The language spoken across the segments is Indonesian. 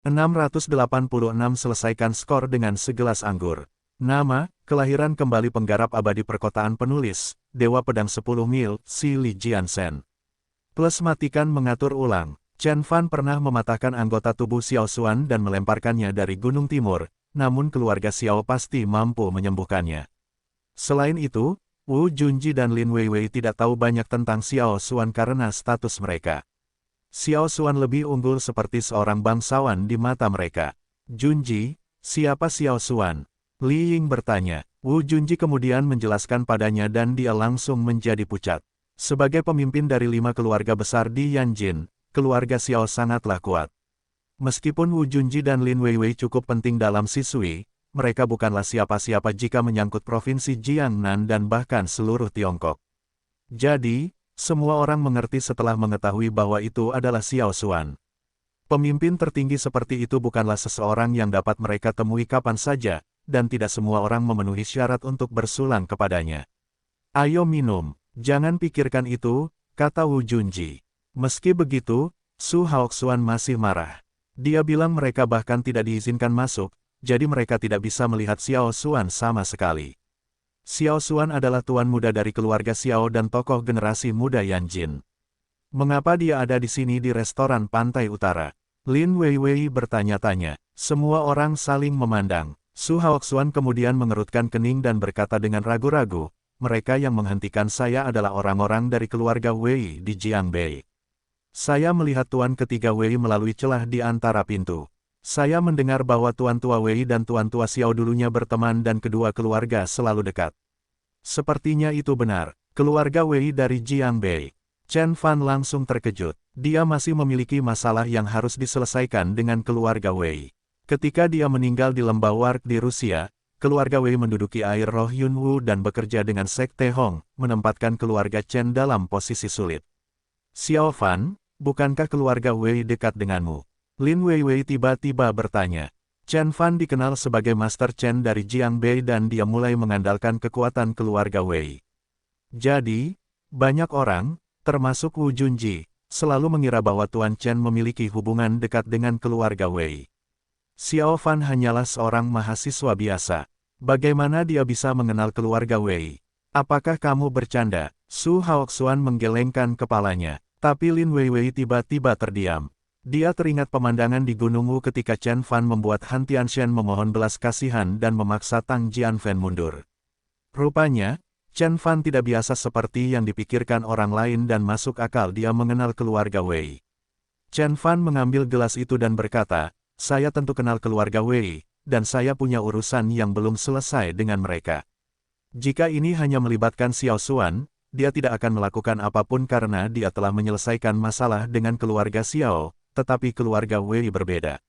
686 selesaikan skor dengan segelas anggur. Nama, kelahiran kembali penggarap abadi perkotaan penulis, Dewa Pedang 10 Mil, Si Li Jiansen. Plus matikan mengatur ulang. Chen Fan pernah mematahkan anggota tubuh Xiao Xuan dan melemparkannya dari Gunung Timur, namun keluarga Xiao pasti mampu menyembuhkannya. Selain itu, Wu Junji dan Lin Weiwei tidak tahu banyak tentang Xiao Xuan karena status mereka. Xiao Xuan lebih unggul seperti seorang bangsawan di mata mereka. Junji, siapa Xiao Xuan? Li Ying bertanya. Wu Junji kemudian menjelaskan padanya dan dia langsung menjadi pucat. Sebagai pemimpin dari 5 keluarga besar di Yanjin, keluarga Xiao sangatlah kuat. Meskipun Wu Junji dan Lin Weiwei cukup penting dalam Sisui, mereka bukanlah siapa-siapa jika menyangkut provinsi Jiangnan dan bahkan seluruh Tiongkok. Jadi, semua orang mengerti setelah mengetahui bahwa itu adalah Xiao Xuan. Pemimpin tertinggi seperti itu bukanlah seseorang yang dapat mereka temui kapan saja, dan tidak semua orang memenuhi syarat untuk bersulang kepadanya. Ayo minum, jangan pikirkan itu, kata Wu Junji. Meski begitu, Su Haoxuan masih marah. Dia bilang mereka bahkan tidak diizinkan masuk, jadi mereka tidak bisa melihat Xiao Xuan sama sekali. Xiao Xuan adalah tuan muda dari keluarga Xiao dan tokoh generasi muda Yanjin. Mengapa dia ada di sini di restoran pantai utara? Lin Weiwei bertanya-tanya. Semua orang saling memandang. Su Haoxuan kemudian mengerutkan kening dan berkata dengan ragu-ragu, mereka yang menghentikan saya adalah orang-orang dari keluarga Wei di Jiangbei. Saya melihat Tuan ketiga Wei melalui celah di antara pintu. Saya mendengar bahwa Tuan tua Wei dan Tuan tua Xiao dulunya berteman dan kedua keluarga selalu dekat. Sepertinya itu benar, keluarga Wei dari Jiangbei. Chen Fan langsung terkejut. Dia masih memiliki masalah yang harus diselesaikan dengan keluarga Wei. Ketika dia meninggal di lembah Warg di Rusia, keluarga Wei menduduki air roh Yunwu dan bekerja dengan Sekte Hong, menempatkan keluarga Chen dalam posisi sulit. Xiao Fan, bukankah keluarga Wei dekat denganmu? Lin Weiwei tiba-tiba bertanya. Chen Fan dikenal sebagai Master Chen dari Jiangbei dan dia mulai mengandalkan kekuatan keluarga Wei. Jadi, banyak orang, termasuk Wu Junji, selalu mengira bahwa Tuan Chen memiliki hubungan dekat dengan keluarga Wei. Xiao Fan hanyalah seorang mahasiswa biasa. Bagaimana dia bisa mengenal keluarga Wei? Apakah kamu bercanda? Su Haoxuan menggelengkan kepalanya, tapi Lin Weiwei tiba-tiba terdiam. Dia teringat pemandangan di Gunung Wu ketika Chen Fan membuat Han Tianshen memohon belas kasihan dan memaksa Tang Jianfen mundur. Rupanya, Chen Fan tidak biasa seperti yang dipikirkan orang lain dan masuk akal dia mengenal keluarga Wei. Chen Fan mengambil gelas itu dan berkata, saya tentu kenal keluarga Wei, dan saya punya urusan yang belum selesai dengan mereka. Jika ini hanya melibatkan Xiao Xuan, dia tidak akan melakukan apapun karena dia telah menyelesaikan masalah dengan keluarga Xiao, tetapi keluarga Wei berbeda.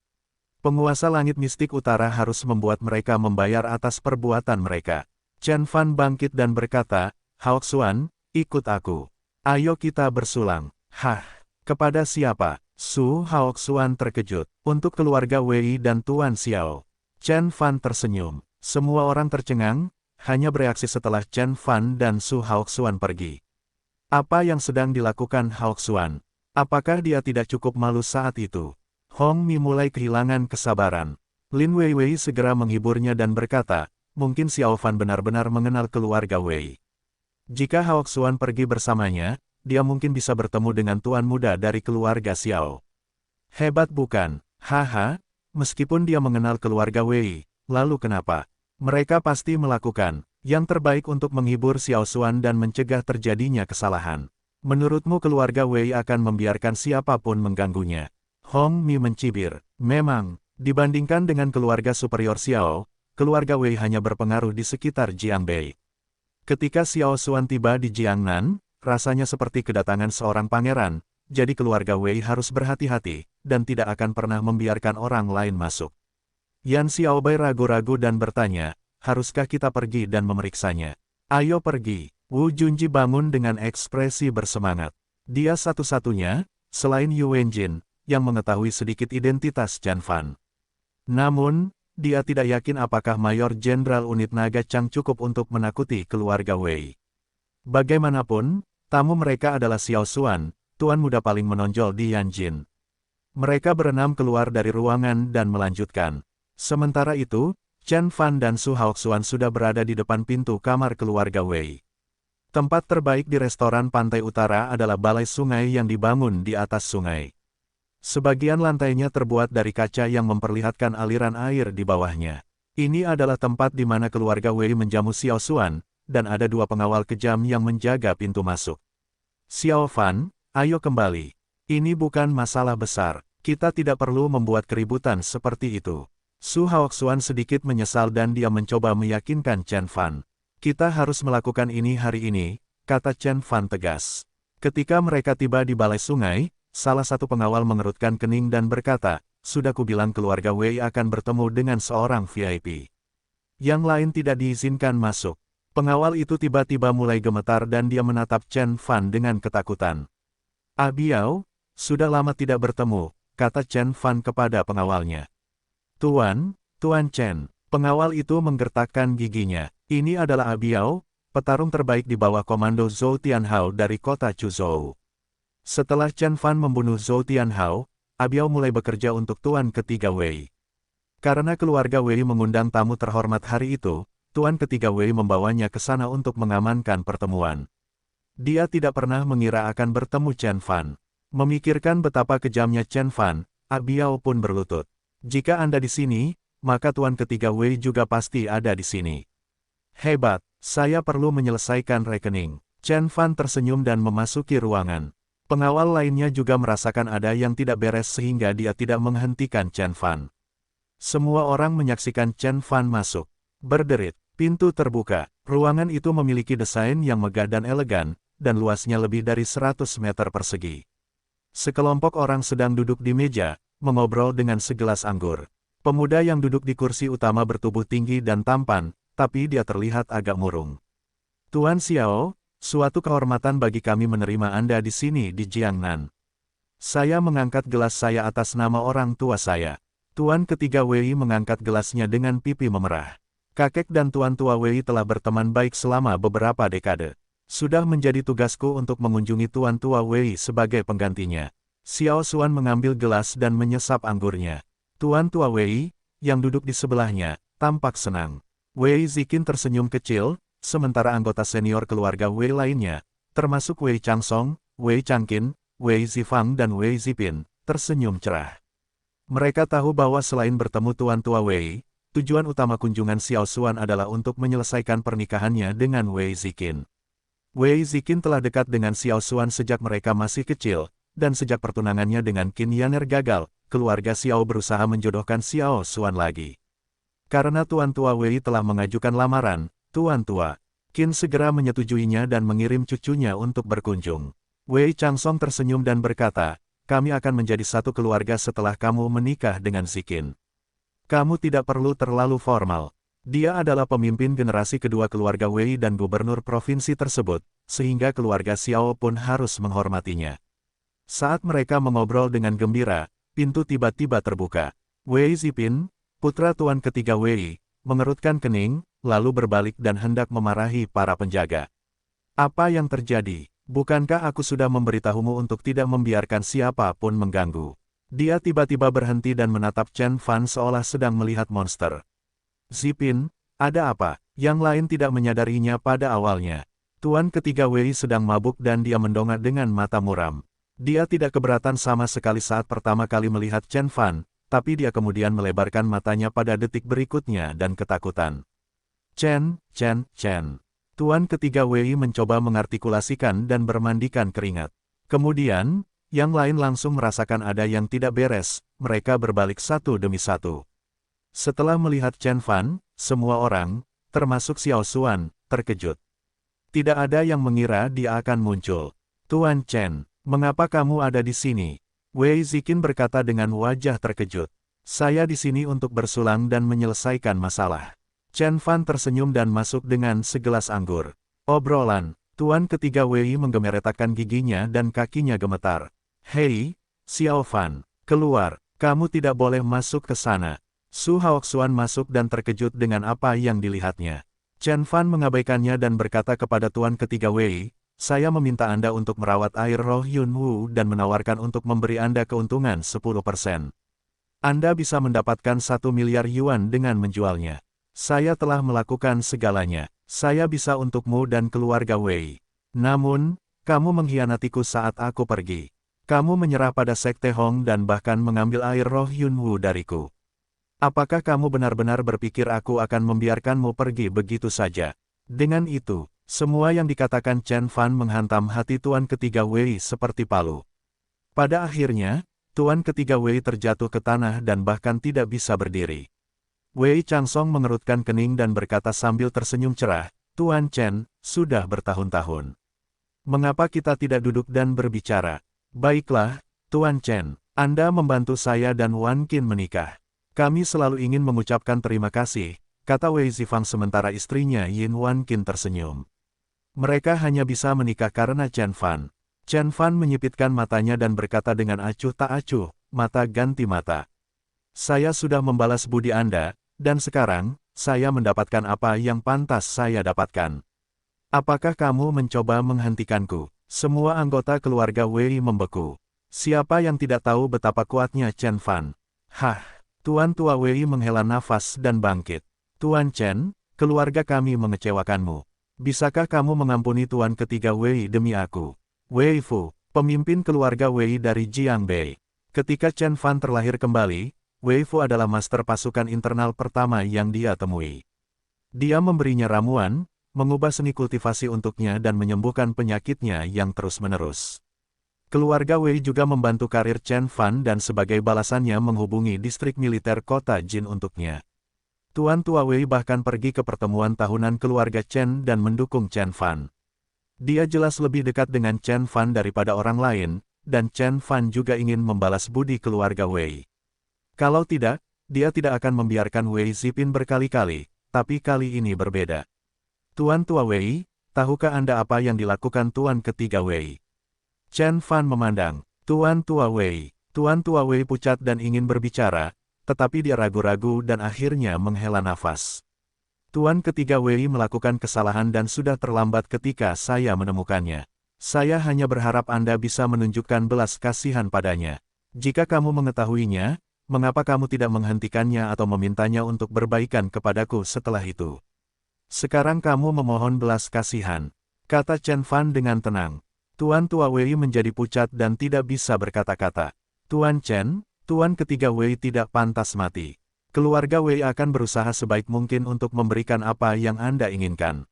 Penguasa langit mistik utara harus membuat mereka membayar atas perbuatan mereka. Chen Fan bangkit dan berkata, Haoxuan, ikut aku. Ayo kita bersulang. Hah, kepada siapa? Su Haoxuan terkejut. Untuk keluarga Wei dan Tuan Xiao. Chen Fan tersenyum. Semua orang tercengang, hanya bereaksi setelah Chen Fan dan Su Haoxuan pergi. Apa yang sedang dilakukan Haoxuan? Apakah dia tidak cukup malu saat itu? Hong Mi mulai kehilangan kesabaran. Lin Weiwei segera menghiburnya dan berkata, mungkin Xiao Fan benar-benar mengenal keluarga Wei. Jika Haoxuan pergi bersamanya, dia mungkin bisa bertemu dengan tuan muda dari keluarga Xiao. Hebat bukan? Haha, meskipun dia mengenal keluarga Wei, lalu kenapa? Mereka pasti melakukan yang terbaik untuk menghibur Xiao Xuan dan mencegah terjadinya kesalahan. Menurutmu keluarga Wei akan membiarkan siapapun mengganggunya? Hong Mi mencibir. Memang, dibandingkan dengan keluarga superior Xiao, keluarga Wei hanya berpengaruh di sekitar Jiangbei. Ketika Xiao Xuan tiba di Jiangnan, rasanya seperti kedatangan seorang pangeran, jadi keluarga Wei harus berhati-hati, dan tidak akan pernah membiarkan orang lain masuk. Yan Xiaobai ragu-ragu dan bertanya, haruskah kita pergi dan memeriksanya? Ayo pergi. Wu Junji bangun dengan ekspresi bersemangat. Dia satu-satunya, selain Yu Wenjin, yang mengetahui sedikit identitas Chen Fan. Namun, dia tidak yakin apakah Mayor Jenderal Unit Naga Chang cukup untuk menakuti keluarga Wei. Bagaimanapun, tamu mereka adalah Xiao Xuan, tuan muda paling menonjol di Yanjin. Mereka berenam keluar dari ruangan dan melanjutkan. Sementara itu, Chen Fan dan Su Haoxuan sudah berada di depan pintu kamar keluarga Wei. Tempat terbaik di restoran pantai utara adalah balai sungai yang dibangun di atas sungai. Sebagian lantainya terbuat dari kaca yang memperlihatkan aliran air di bawahnya. Ini adalah tempat di mana keluarga Wei menjamu Xiao Xuan, dan ada 2 pengawal kejam yang menjaga pintu masuk. Xiao Fan, ayo kembali. Ini bukan masalah besar, kita tidak perlu membuat keributan seperti itu. Su Haoxuan sedikit menyesal dan dia mencoba meyakinkan Chen Fan. Kita harus melakukan ini hari ini, kata Chen Fan tegas. Ketika mereka tiba di balai sungai, salah satu pengawal mengerutkan kening dan berkata, sudah kubilang keluarga Wei akan bertemu dengan seorang VIP. Yang lain tidak diizinkan masuk. Pengawal itu tiba-tiba mulai gemetar dan dia menatap Chen Fan dengan ketakutan. Biao, sudah lama tidak bertemu, kata Chen Fan kepada pengawalnya. Tuan Chen, pengawal itu menggertakkan giginya. Ini adalah Biao, petarung terbaik di bawah komando Zhou Tianhao dari kota Chuzhou. Setelah Chen Fan membunuh Zhou Tianhao, Biao mulai bekerja untuk Tuan ketiga Wei. Karena keluarga Wei mengundang tamu terhormat hari itu, Tuan ketiga Wei membawanya ke sana untuk mengamankan pertemuan. Dia tidak pernah mengira akan bertemu Chen Fan. Memikirkan betapa kejamnya Chen Fan, Biao pun berlutut. Jika Anda di sini, maka Tuan ketiga Wei juga pasti ada di sini. Hebat, saya perlu menyelesaikan rekening. Chen Fan tersenyum dan memasuki ruangan. Pengawal lainnya juga merasakan ada yang tidak beres sehingga dia tidak menghentikan Chen Fan. Semua orang menyaksikan Chen Fan masuk. Berderit, pintu terbuka. Ruangan itu memiliki desain yang megah dan elegan, dan luasnya lebih dari 100 meter persegi. Sekelompok orang sedang duduk di meja, mengobrol dengan segelas anggur. Pemuda yang duduk di kursi utama bertubuh tinggi dan tampan, tapi dia terlihat agak murung. Tuan Xiao, suatu kehormatan bagi kami menerima Anda di sini di Jiangnan. Saya mengangkat gelas saya atas nama orang tua saya. Tuan ketiga Wei mengangkat gelasnya dengan pipi memerah. Kakek dan Tuan tua Wei telah berteman baik selama beberapa dekade. Sudah menjadi tugasku untuk mengunjungi Tuan tua Wei sebagai penggantinya. Xiao Xuan mengambil gelas dan menyesap anggurnya. Tuan tua Wei, yang duduk di sebelahnya, tampak senang. Wei Ziqin tersenyum kecil, sementara anggota senior keluarga Wei lainnya, termasuk Wei Changsong, Wei Changqin, Wei Zifang dan Wei Zipin, tersenyum cerah. Mereka tahu bahwa selain bertemu Tuan tua Wei, tujuan utama kunjungan Xiao Xuan adalah untuk menyelesaikan pernikahannya dengan Wei Ziqin. Wei Ziqin telah dekat dengan Xiao Xuan sejak mereka masih kecil, dan sejak pertunangannya dengan Qin Yaner gagal, keluarga Xiao berusaha menjodohkan Xiao Xuan lagi. Karena Tuan tua Wei telah mengajukan lamaran, Tuan tua Qin segera menyetujuinya dan mengirim cucunya untuk berkunjung. Wei Changsong tersenyum dan berkata, kami akan menjadi satu keluarga setelah kamu menikah dengan Ziqin. Kamu tidak perlu terlalu formal. Dia adalah pemimpin generasi kedua keluarga Wei dan gubernur provinsi tersebut, sehingga keluarga Xiao pun harus menghormatinya. Saat mereka mengobrol dengan gembira, pintu tiba-tiba terbuka. Wei Zipin, putra tuan ketiga Wei, mengerutkan kening, lalu berbalik dan hendak memarahi para penjaga. Apa yang terjadi? Bukankah aku sudah memberitahumu untuk tidak membiarkan siapapun mengganggu? Dia tiba-tiba berhenti dan menatap Chen Fan seolah sedang melihat monster. Zipin, ada apa? Yang lain tidak menyadarinya pada awalnya. Tuan ketiga Wei sedang mabuk dan dia mendongak dengan mata muram. Dia tidak keberatan sama sekali saat pertama kali melihat Chen Fan, tapi dia kemudian melebarkan matanya pada detik berikutnya dan ketakutan. Chen. Tuan ketiga Wei mencoba mengartikulasikan dan bermandikan keringat. Kemudian, yang lain langsung merasakan ada yang tidak beres, mereka berbalik satu demi satu. Setelah melihat Chen Fan, semua orang, termasuk Xiao Xuan, terkejut. Tidak ada yang mengira dia akan muncul. Tuan Chen, mengapa kamu ada di sini? Wei Ziqin berkata dengan wajah terkejut. Saya di sini untuk bersulang dan menyelesaikan masalah. Chen Fan tersenyum dan masuk dengan segelas anggur. Obrolan. Tuan ketiga Wei menggemeretakkan giginya dan kakinya gemetar. Hei, Xiao Fan, keluar. Kamu tidak boleh masuk ke sana. Su Haoxuan masuk dan terkejut dengan apa yang dilihatnya. Chen Fan mengabaikannya dan berkata kepada tuan ketiga Wei, saya meminta Anda untuk merawat air roh Yunwu dan menawarkan untuk memberi Anda keuntungan 10%. Anda bisa mendapatkan 1 miliar yuan dengan menjualnya. Saya telah melakukan segalanya. Saya bisa untukmu dan keluarga Wei. Namun, kamu mengkhianatiku saat aku pergi. Kamu menyerah pada Sekte Hong dan bahkan mengambil air roh Yunwu dariku. Apakah kamu benar-benar berpikir aku akan membiarkanmu pergi begitu saja? Dengan itu, semua yang dikatakan Chen Fan menghantam hati Tuan Ketiga Wei seperti palu. Pada akhirnya, Tuan Ketiga Wei terjatuh ke tanah dan bahkan tidak bisa berdiri. Wei Changsong mengerutkan kening dan berkata sambil tersenyum cerah, Tuan Chen, sudah bertahun-tahun. Mengapa kita tidak duduk dan berbicara? Baiklah, Tuan Chen, Anda membantu saya dan Wan Qin menikah. Kami selalu ingin mengucapkan terima kasih, kata Wei Zifang sementara istrinya Yin Wan Qin tersenyum. Mereka hanya bisa menikah karena Chen Fan. Chen Fan menyipitkan matanya dan berkata dengan acuh tak acuh, mata ganti mata. Saya sudah membalas budi Anda, dan sekarang, saya mendapatkan apa yang pantas saya dapatkan. Apakah kamu mencoba menghentikanku? Semua anggota keluarga Wei membeku. Siapa yang tidak tahu betapa kuatnya Chen Fan? Hah! Tuan Tua Wei menghela nafas dan bangkit. Tuan Chen, keluarga kami mengecewakanmu. Bisakah kamu mengampuni Tuan Ketiga Wei demi aku? Wei Fu, pemimpin keluarga Wei dari Jiangbei. Ketika Chen Fan terlahir kembali, Wei Fu adalah master pasukan internal pertama yang dia temui. Dia memberinya ramuan, mengubah seni kultivasi untuknya dan menyembuhkan penyakitnya yang terus-menerus. Keluarga Wei juga membantu karir Chen Fan dan sebagai balasannya menghubungi distrik militer kota Jin untuknya. Tuan Tua Wei bahkan pergi ke pertemuan tahunan keluarga Chen dan mendukung Chen Fan. Dia jelas lebih dekat dengan Chen Fan daripada orang lain, dan Chen Fan juga ingin membalas budi keluarga Wei. Kalau tidak, dia tidak akan membiarkan Wei Zipin berkali-kali, tapi kali ini berbeda. Tuan Tua Wei, tahukah Anda apa yang dilakukan Tuan Ketiga Wei? Chen Fan memandang, Tuan Tua Wei pucat dan ingin berbicara, tetapi dia ragu-ragu dan akhirnya menghela nafas. Tuan Ketiga Wei melakukan kesalahan dan sudah terlambat ketika saya menemukannya. Saya hanya berharap Anda bisa menunjukkan belas kasihan padanya. Jika kamu mengetahuinya, mengapa kamu tidak menghentikannya atau memintanya untuk berbaikan kepadaku setelah itu? Sekarang kamu memohon belas kasihan, kata Chen Fan dengan tenang. Tuan Tua Wei menjadi pucat dan tidak bisa berkata-kata. Tuan Chen, Tuan Ketiga Wei tidak pantas mati. Keluarga Wei akan berusaha sebaik mungkin untuk memberikan apa yang Anda inginkan.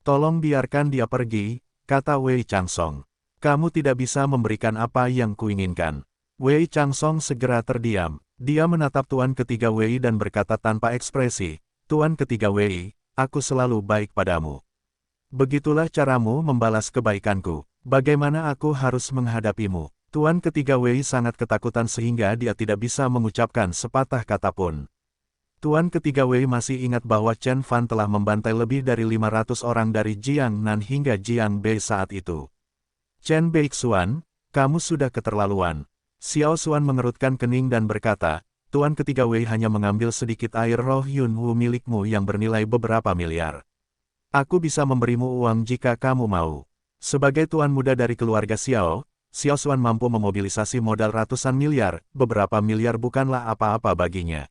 Tolong biarkan dia pergi, kata Wei Changsong. Kamu tidak bisa memberikan apa yang kuinginkan. Wei Changsong segera terdiam. Dia menatap Tuan Ketiga Wei dan berkata tanpa ekspresi, Tuan Ketiga Wei, aku selalu baik padamu. Begitulah caramu membalas kebaikanku. Bagaimana aku harus menghadapimu? Tuan Ketiga Wei sangat ketakutan sehingga dia tidak bisa mengucapkan sepatah kata pun. Tuan Ketiga Wei masih ingat bahwa Chen Fan telah membantai lebih dari 500 orang dari Jiangnan hingga Jiangbei saat itu. Chen Beixuan, kamu sudah keterlaluan. Xiao Xuan mengerutkan kening dan berkata, Tuan Ketiga Wei hanya mengambil sedikit air roh Yunwu milikmu yang bernilai beberapa miliar. Aku bisa memberimu uang jika kamu mau. Sebagai tuan muda dari keluarga Xiao, Xiao Xuan mampu memobilisasi modal ratusan miliar, beberapa miliar bukanlah apa-apa baginya.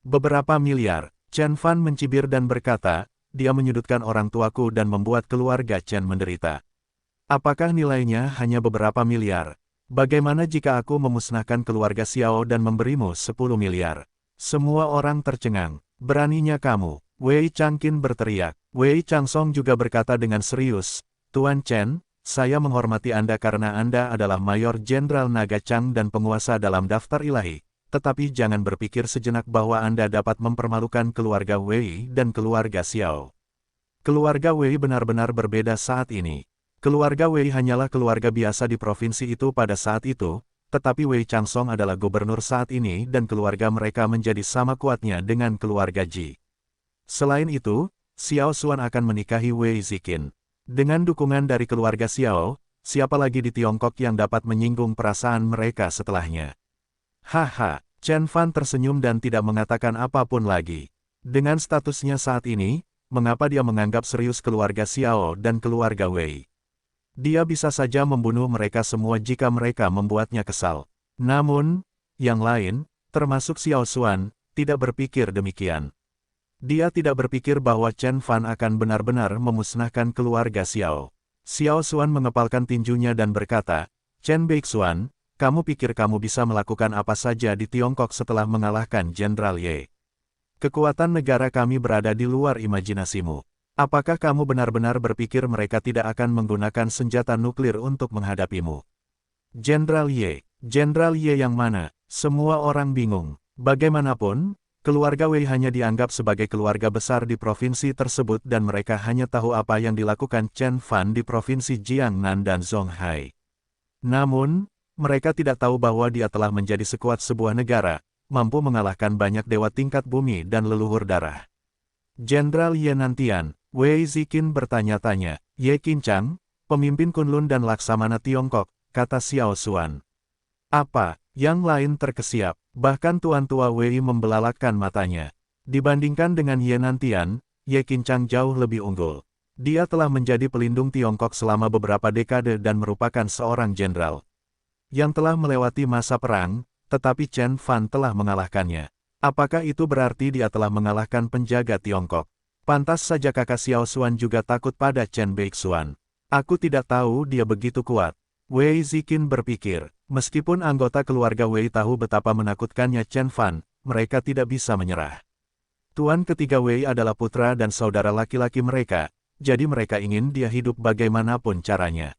Beberapa miliar, Chen Fan mencibir dan berkata, dia menyudutkan orang tuaku dan membuat keluarga Chen menderita. Apakah nilainya hanya beberapa miliar? Bagaimana jika aku memusnahkan keluarga Xiao dan memberimu 10 miliar? Semua orang tercengang. Beraninya kamu, Wei Changqin berteriak. Wei Changsong juga berkata dengan serius, Tuan Chen, saya menghormati Anda karena Anda adalah Mayor Jenderal Naga Chang dan penguasa dalam daftar ilahi, tetapi jangan berpikir sejenak bahwa Anda dapat mempermalukan keluarga Wei dan keluarga Xiao. Keluarga Wei benar-benar berbeda saat ini. Keluarga Wei hanyalah keluarga biasa di provinsi itu pada saat itu, tetapi Wei Changsong adalah gubernur saat ini dan keluarga mereka menjadi sama kuatnya dengan keluarga Ji. Selain itu, Xiao Xuan akan menikahi Wei Ziqin. Dengan dukungan dari keluarga Xiao, siapa lagi di Tiongkok yang dapat menyinggung perasaan mereka setelahnya? Haha, Chen Fan tersenyum dan tidak mengatakan apapun lagi. Dengan statusnya saat ini, mengapa dia menganggap serius keluarga Xiao dan keluarga Wei? Dia bisa saja membunuh mereka semua jika mereka membuatnya kesal. Namun, yang lain, termasuk Xiao Xuan, tidak berpikir demikian. Dia tidak berpikir bahwa Chen Fan akan benar-benar memusnahkan keluarga Xiao. Xiao Xuan mengepalkan tinjunya dan berkata, Chen Beixuan, kamu pikir kamu bisa melakukan apa saja di Tiongkok setelah mengalahkan Jenderal Ye? Kekuatan negara kami berada di luar imajinasimu. Apakah kamu benar-benar berpikir mereka tidak akan menggunakan senjata nuklir untuk menghadapimu? Jenderal Ye yang mana? Semua orang bingung. Bagaimanapun, keluarga Wei hanya dianggap sebagai keluarga besar di provinsi tersebut dan mereka hanya tahu apa yang dilakukan Chen Fan di provinsi Jiangnan dan Zhonghai. Namun, mereka tidak tahu bahwa dia telah menjadi sekuat sebuah negara, mampu mengalahkan banyak dewa tingkat bumi dan leluhur darah. Jenderal Ye Nantian, Wei Ziqin bertanya-tanya, Ye Qincang, pemimpin Kunlun dan Laksamana Tiongkok, kata Xiao Xuan. Apa? Yang lain terkesiap, bahkan Tuan Tua Wei membelalakkan matanya. Dibandingkan dengan Ye Nantian, Ye Qincang jauh lebih unggul. Dia telah menjadi pelindung Tiongkok selama beberapa dekade dan merupakan seorang jenderal yang telah melewati masa perang, tetapi Chen Fan telah mengalahkannya. Apakah itu berarti dia telah mengalahkan penjaga Tiongkok? Pantas saja kakak Xiao Xuan juga takut pada Chen Beixuan. Aku tidak tahu dia begitu kuat. Wei Ziqin berpikir, meskipun anggota keluarga Wei tahu betapa menakutkannya Chen Fan, mereka tidak bisa menyerah. Tuan ketiga Wei adalah putra dan saudara laki-laki mereka, jadi mereka ingin dia hidup bagaimanapun caranya.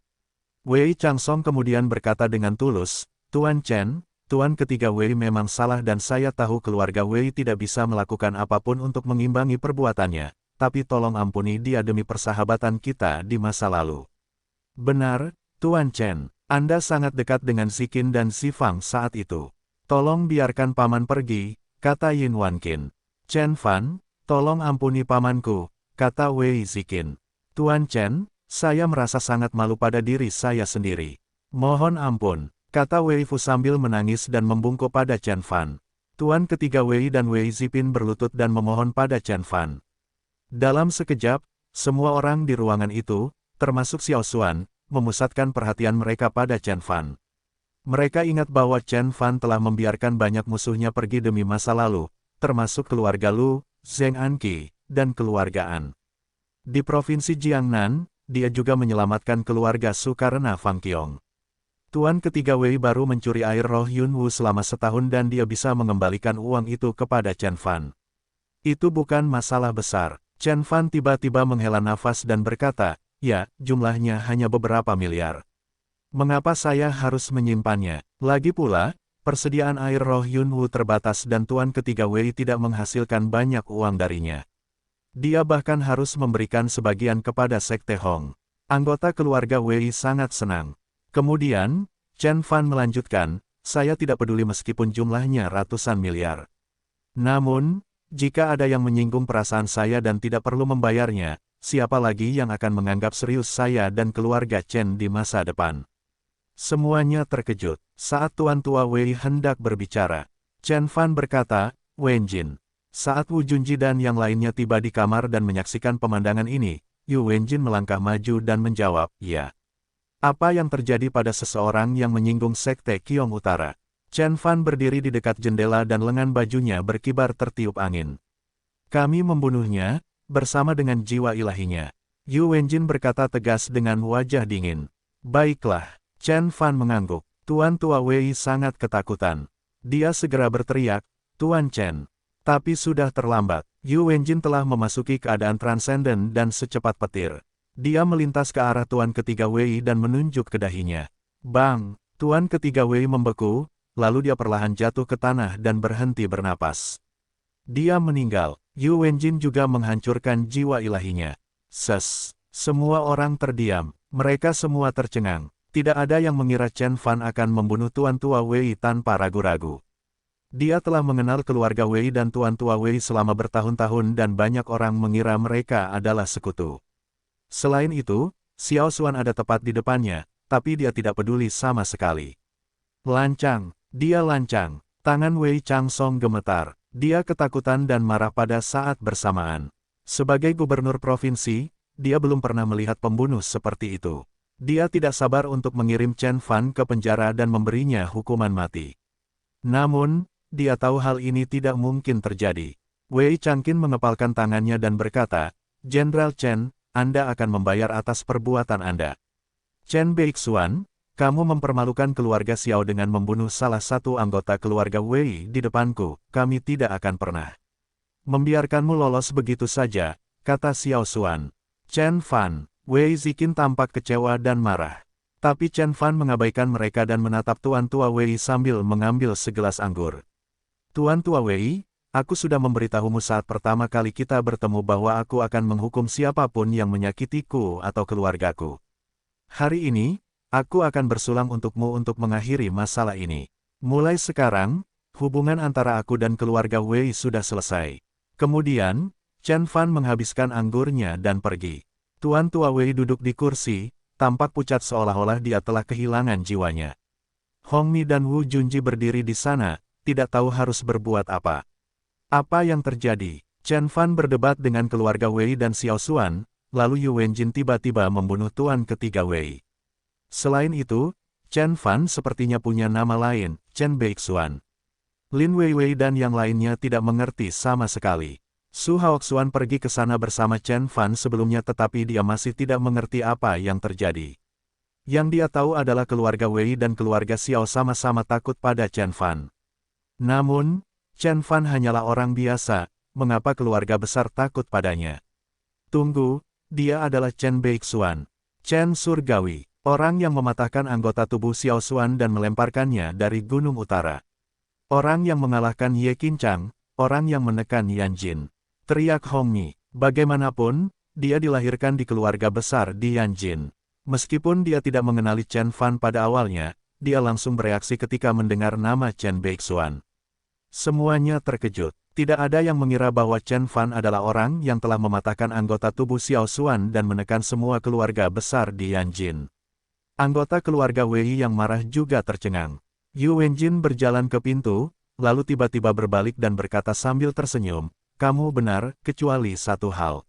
Wei Changsong kemudian berkata dengan tulus, Tuan Chen, Tuan ketiga Wei memang salah dan saya tahu keluarga Wei tidak bisa melakukan apapun untuk mengimbangi perbuatannya, tapi tolong ampuni dia demi persahabatan kita di masa lalu. Benar, Tuan Chen, Anda sangat dekat dengan Ziqin dan Si Fang saat itu. Tolong biarkan paman pergi, kata Yin Wanqin. Chen Fan, tolong ampuni pamanku, kata Wei Ziqin. Tuan Chen, saya merasa sangat malu pada diri saya sendiri. Mohon ampun, kata Wei Fu sambil menangis dan membungkuk pada Chen Fan. Tuan ketiga Wei dan Wei Zipin berlutut dan memohon pada Chen Fan. Dalam sekejap, semua orang di ruangan itu, termasuk Xiao Xuan, memusatkan perhatian mereka pada Chen Fan. Mereka ingat bahwa Chen Fan telah membiarkan banyak musuhnya pergi demi masa lalu, termasuk keluarga Lu, Zheng Anqi, dan keluarga An. Di provinsi Jiangnan, dia juga menyelamatkan keluarga Su karena Fang Qiong. Tuan ketiga Wei baru mencuri air roh Yun Wu selama setahun dan dia bisa mengembalikan uang itu kepada Chen Fan. Itu bukan masalah besar. Chen Fan tiba-tiba menghela nafas dan berkata, ya, jumlahnya hanya beberapa miliar. Mengapa saya harus menyimpannya? Lagi pula, persediaan air roh Yun Wu terbatas dan Tuan ketiga Wei tidak menghasilkan banyak uang darinya. Dia bahkan harus memberikan sebagian kepada Sekte Hong. Anggota keluarga Wei sangat senang. Kemudian, Chen Fan melanjutkan, saya tidak peduli meskipun jumlahnya ratusan miliar. Namun, jika ada yang menyinggung perasaan saya dan tidak perlu membayarnya, siapa lagi yang akan menganggap serius saya dan keluarga Chen di masa depan? Semuanya terkejut. Saat Tuan Tua Wei hendak berbicara, Chen Fan berkata, Wenjin. Saat Wu Junji dan yang lainnya tiba di kamar dan menyaksikan pemandangan ini, Yu Wenjin melangkah maju dan menjawab, ya. Apa yang terjadi pada seseorang yang menyinggung Sekte Qiong Utara? Chen Fan berdiri di dekat jendela dan lengan bajunya berkibar tertiup angin. Kami membunuhnya, bersama dengan jiwa ilahinya. Yu Wenjin berkata tegas dengan wajah dingin. Baiklah, Chen Fan mengangguk. Tuan Tua Wei sangat ketakutan. Dia segera berteriak, Tuan Chen. Tapi sudah terlambat. Yu Wenjin telah memasuki keadaan transenden dan secepat petir. Dia melintas ke arah Tuan ketiga Wei dan menunjuk ke dahinya. Bang! Tuan ketiga Wei membeku, lalu dia perlahan jatuh ke tanah dan berhenti bernapas. Dia meninggal. Yu Wenjin juga menghancurkan jiwa ilahinya. Semua orang terdiam. Mereka semua tercengang. Tidak ada yang mengira Chen Fan akan membunuh Tuan Tua Wei tanpa ragu-ragu. Dia telah mengenal keluarga Wei dan Tuan Tua Wei selama bertahun-tahun dan banyak orang mengira mereka adalah sekutu. Selain itu, Xiao Xuan ada tepat di depannya, tapi dia tidak peduli sama sekali. Lancang, dia lancang. Tangan Wei Changsong gemetar. Dia ketakutan dan marah pada saat bersamaan. Sebagai gubernur provinsi, dia belum pernah melihat pembunuh seperti itu. Dia tidak sabar untuk mengirim Chen Fan ke penjara dan memberinya hukuman mati. Namun, dia tahu hal ini tidak mungkin terjadi. Wei Changqin mengepalkan tangannya dan berkata, "Jenderal Chen, Anda akan membayar atas perbuatan Anda." "Chen Beixuan, kamu mempermalukan keluarga Xiao dengan membunuh salah satu anggota keluarga Wei di depanku, kami tidak akan pernah membiarkanmu lolos begitu saja," kata Xiao Xuan. "Chen Fan." Wei Ziqin tampak kecewa dan marah. Tapi Chen Fan mengabaikan mereka dan menatap Tuan Tua Wei sambil mengambil segelas anggur. "Tuan Tua Wei, aku sudah memberitahumu saat pertama kali kita bertemu bahwa aku akan menghukum siapapun yang menyakitiku atau keluargaku. Hari ini, aku akan bersulang untukmu untuk mengakhiri masalah ini. Mulai sekarang, hubungan antara aku dan keluarga Wei sudah selesai." Kemudian, Chen Fan menghabiskan anggurnya dan pergi. Tuan Tua Wei duduk di kursi, tampak pucat seolah-olah dia telah kehilangan jiwanya. Hong Mi dan Wu Junji berdiri di sana, tidak tahu harus berbuat apa. Apa yang terjadi? Chen Fan berdebat dengan keluarga Wei dan Xiao Xuan, lalu Yu Wenjin tiba-tiba membunuh tuan ketiga Wei. Selain itu, Chen Fan sepertinya punya nama lain, Chen Beixuan. Lin Weiwei dan yang lainnya tidak mengerti sama sekali. Su Haoxuan pergi ke sana bersama Chen Fan sebelumnya tetapi dia masih tidak mengerti apa yang terjadi. Yang dia tahu adalah keluarga Wei dan keluarga Xiao sama-sama takut pada Chen Fan. Namun, Chen Fan hanyalah orang biasa, mengapa keluarga besar takut padanya? Tunggu, dia adalah Chen Beixuan. Chen Surgawi, orang yang mematahkan anggota tubuh Xiao Xuan dan melemparkannya dari gunung utara. Orang yang mengalahkan Ye Qinchang, orang yang menekan Yan Jin. Teriak Hong Mi. Bagaimanapun, dia dilahirkan di keluarga besar di Yanjin. Meskipun dia tidak mengenali Chen Fan pada awalnya, dia langsung bereaksi ketika mendengar nama Chen Beixuan. Semuanya terkejut. Tidak ada yang mengira bahwa Chen Fan adalah orang yang telah mematahkan anggota tubuh Xiao Xuan dan menekan semua keluarga besar di Yanjin. Anggota keluarga Wei yang marah juga tercengang. Yu Wenjin berjalan ke pintu, lalu tiba-tiba berbalik dan berkata sambil tersenyum, "Kamu benar, kecuali satu hal.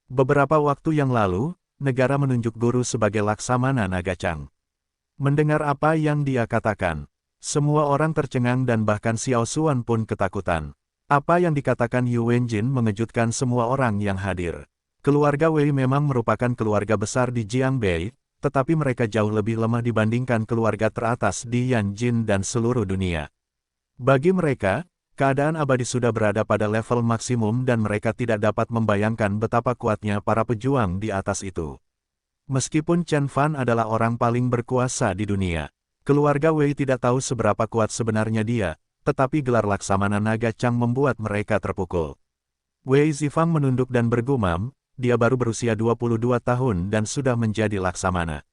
Beberapa waktu yang lalu, negara menunjuk guru sebagai Laksamana Nagacang." Mendengar apa yang dia katakan, semua orang tercengang dan bahkan Xiao Xuan pun ketakutan. Apa yang dikatakan Yu Wenjin mengejutkan semua orang yang hadir. Keluarga Wei memang merupakan keluarga besar di Jiangbei, tetapi mereka jauh lebih lemah dibandingkan keluarga teratas di Yanjin dan seluruh dunia. Bagi mereka, keadaan abadi sudah berada pada level maksimum dan mereka tidak dapat membayangkan betapa kuatnya para pejuang di atas itu. Meskipun Chen Fan adalah orang paling berkuasa di dunia, keluarga Wei tidak tahu seberapa kuat sebenarnya dia, tetapi gelar Laksamana Naga Chang membuat mereka terpukul. Wei Zifang menunduk dan bergumam, dia baru berusia 22 tahun dan sudah menjadi Laksamana.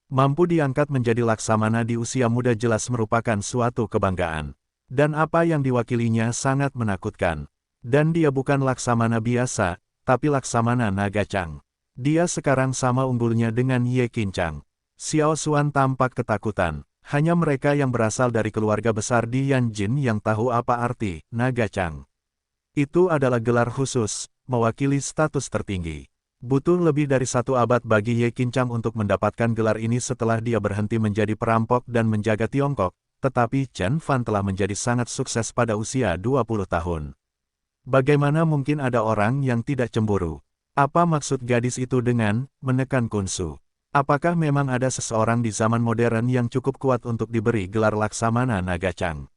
Mampu diangkat menjadi Laksamana di usia muda jelas merupakan suatu kebanggaan. Dan apa yang diwakilinya sangat menakutkan. Dan dia bukan Laksamana biasa, tapi Laksamana Naga Chang. Dia sekarang sama unggulnya dengan Ye Qinchang. Xiao Xuan tampak ketakutan. Hanya mereka yang berasal dari keluarga besar di Yanjin yang tahu apa arti Naga Chang. Itu adalah gelar khusus, mewakili status tertinggi. Butuh lebih dari 1 abad bagi Ye Qinchang untuk mendapatkan gelar ini setelah dia berhenti menjadi perampok dan menjaga Tiongkok. Tetapi Chen Fan telah menjadi sangat sukses pada usia 20 tahun. Bagaimana mungkin ada orang yang tidak cemburu? Apa maksud gadis itu dengan menekan Kunsu? Apakah memang ada seseorang di zaman modern yang cukup kuat untuk diberi gelar Laksamana Naga Chang?